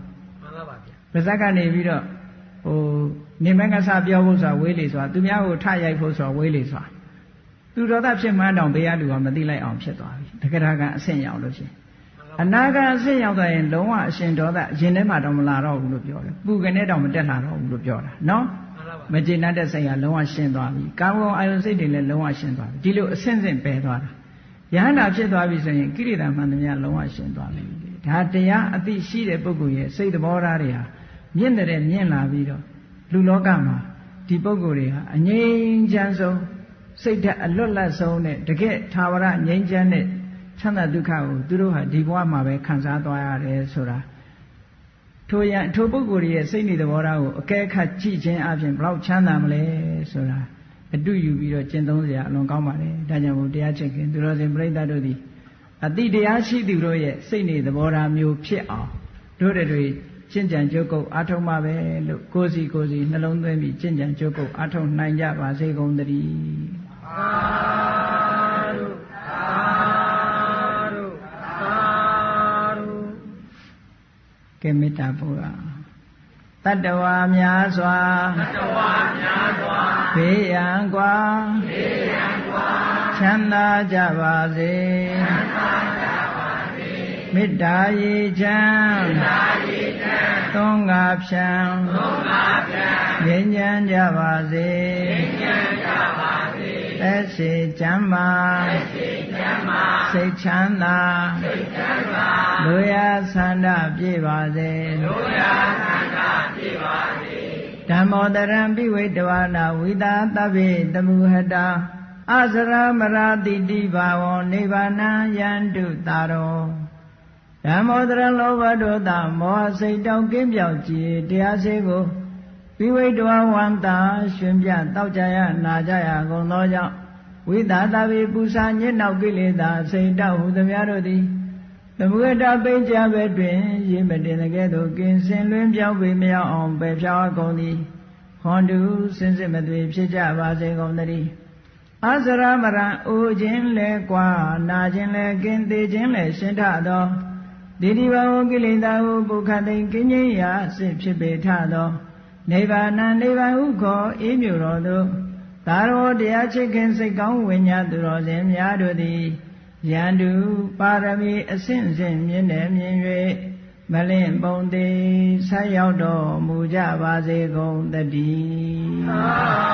မှန်ပါပါဗျာပါးစပ်ကနေပြီးတော့ဟိုနေမကဆပြောဖို့ဆိုတာဝေးလေဆိုတာသူများကိုထရိုက်ဖို့ဆိုတာဝေးလေဆိုတာသူဒေါသဖြစ်မှန်းတောင်ဘေးကလူကမသိလိုက်အောင်ဖြစ်သွားပြီတက္ကရာကအဆင့်ရောက်လို့ရှိရင်အနာဂတ်အဆင့်ရောက်သွားရင်လုံးဝအရှင်ဒေါသရင်ထဲမှာတော့မလာတော့ဘူးလို့ပြောတယ်ပူကနေတော့မတက်လာတော့ဘူးလို့ပြောတာနော်မကျေနပ်တဲ့စိတ်ကလုံးဝရှင်းသွားပြီကာမဂုဏ်အာယုန်စိတ်တွေလည်းလုံးဝရှင်းသွားပြီဒီလိုအဆင့်ဆင့်ပယ်သွားတာယဟန္တာဖြစ်သွားပြီဆိုရင်ကိရိတာမှန်သမျှလုံးဝရှင်းသွားပြီဒါတရားအသိရှိတဲ့ပုဂ္ဂိုလ်ရဲ့စိတ်သဘောထားတွေဟာမြင့်တဲ့မြင့်လာပြီးတော့လူလောကမှာဒီပုဂ္ဂိုလ်တွေဟာအငြိမ်းချမ်းဆုံးစိတ်ဓာတ်အလွတ်လပ်ဆုံးနဲ့တကယ်သာဝရငြိမ်းချမ်းတဲ့ချမ်းသာဒုက္ခကိုသူတို့ဟာဒီဘဝမှာပဲခံစားသွားရတယ်ဆိုတာထိုပုဂ္ဂိုလ်ရဲ့စိတ်နေသဘောထားကိုအကဲခတ်ကြည့်ခြင်းအပြင်ဘလောက်ချမ်းသာမလဲဆိုတာအတူယူပြီးတော့ကျင့်သုံးစရာအလွန်ကောင်းပါတယ်ဒါကြောင့်မို့တရားချစ်ခင်သူတော်စင်ပြိဿတို့သည်အတိတရားရှိသူတို့ရဲ့စိတ်နေသဘောထားမျိုးဖြစ်အောင်တို့တွေကျင့်ကြံကြိုးကုပ်အားထုတ်မှပဲလို့ကိုယ်စီနှလုံးသွင်းပြီးကျင့်ကြံကြိုးကုပ်အားထုတ်နိုင်ကြပါစေကုန်သတည်းသာဓုသာဓုသာဓုကဲမေတ္တာပို့တာတတ္တဝါများစွာဘေးရန်ကွာချမ်းသာကြပါစေမေတ္တာရေချမ်းသုံးငါဖြံငြိမ်းချမ်းကြပါစေသက်ရှိချမ်းမာစိတ်ချမ်းသာလူရဆန္ဒပြည့်ပါစေဓမ္မောတရံပိဝိတဝနာဝိတာသဗ္ဗေတမုဟတာအစရမရာတိတိဘာဝောနိဗ္ဗာနံယန္တုတာရောဓမ္မောတရံလောဘဒေါသမောဟစိတ်တောင်းကင်းပြောင်းကြည်တရားစေကို ပိဝိတဝဝန္တာရှင်ပြတောက်ကြရနာကြရကုန်သောကြောင့်ဝိသာသဗေပူဇာညစ်နောက်ကိလေသာစိတ်တောက်ဟုသမျှတို့သည်သမုဒ္ဒပိဉ္စဘဲတွင်ရေမတင်တဲ့ကဲ့သို့ကင်းစင်လွင်ပြောင်းပေမရောက်အောင်ပယ်ဖြောင်းကုန်သည်ဟွန်တုစင်စစ်မသွေဖြစ်ကြပါစေကုန်သတည်းအစရမရံအိုခြင်းလဲကွာနာခြင်းလဲကင်းသေးခြင်းလဲရှင်းထသောဒီဒီဘဝကိလေသာဟုပုခသိကင်းခြင်းရာစစ်ဖြစ်ပေထသောနိဗ္ဗာန်နိဗ္ဗာန်ဟုခေါ်အေးမြူတော်သို့သာရောတရားချစ်ခင်စိတ်ကောင်းဝိညာသူတော်စင်များတို့သည်ယန္တုပါရမီအစဉ်စဉ်မြင့်တယ်မြင်၍မလင့်ပုံသေးဆက်ရောက်တော်မူကြပါစေကုန်သတည်း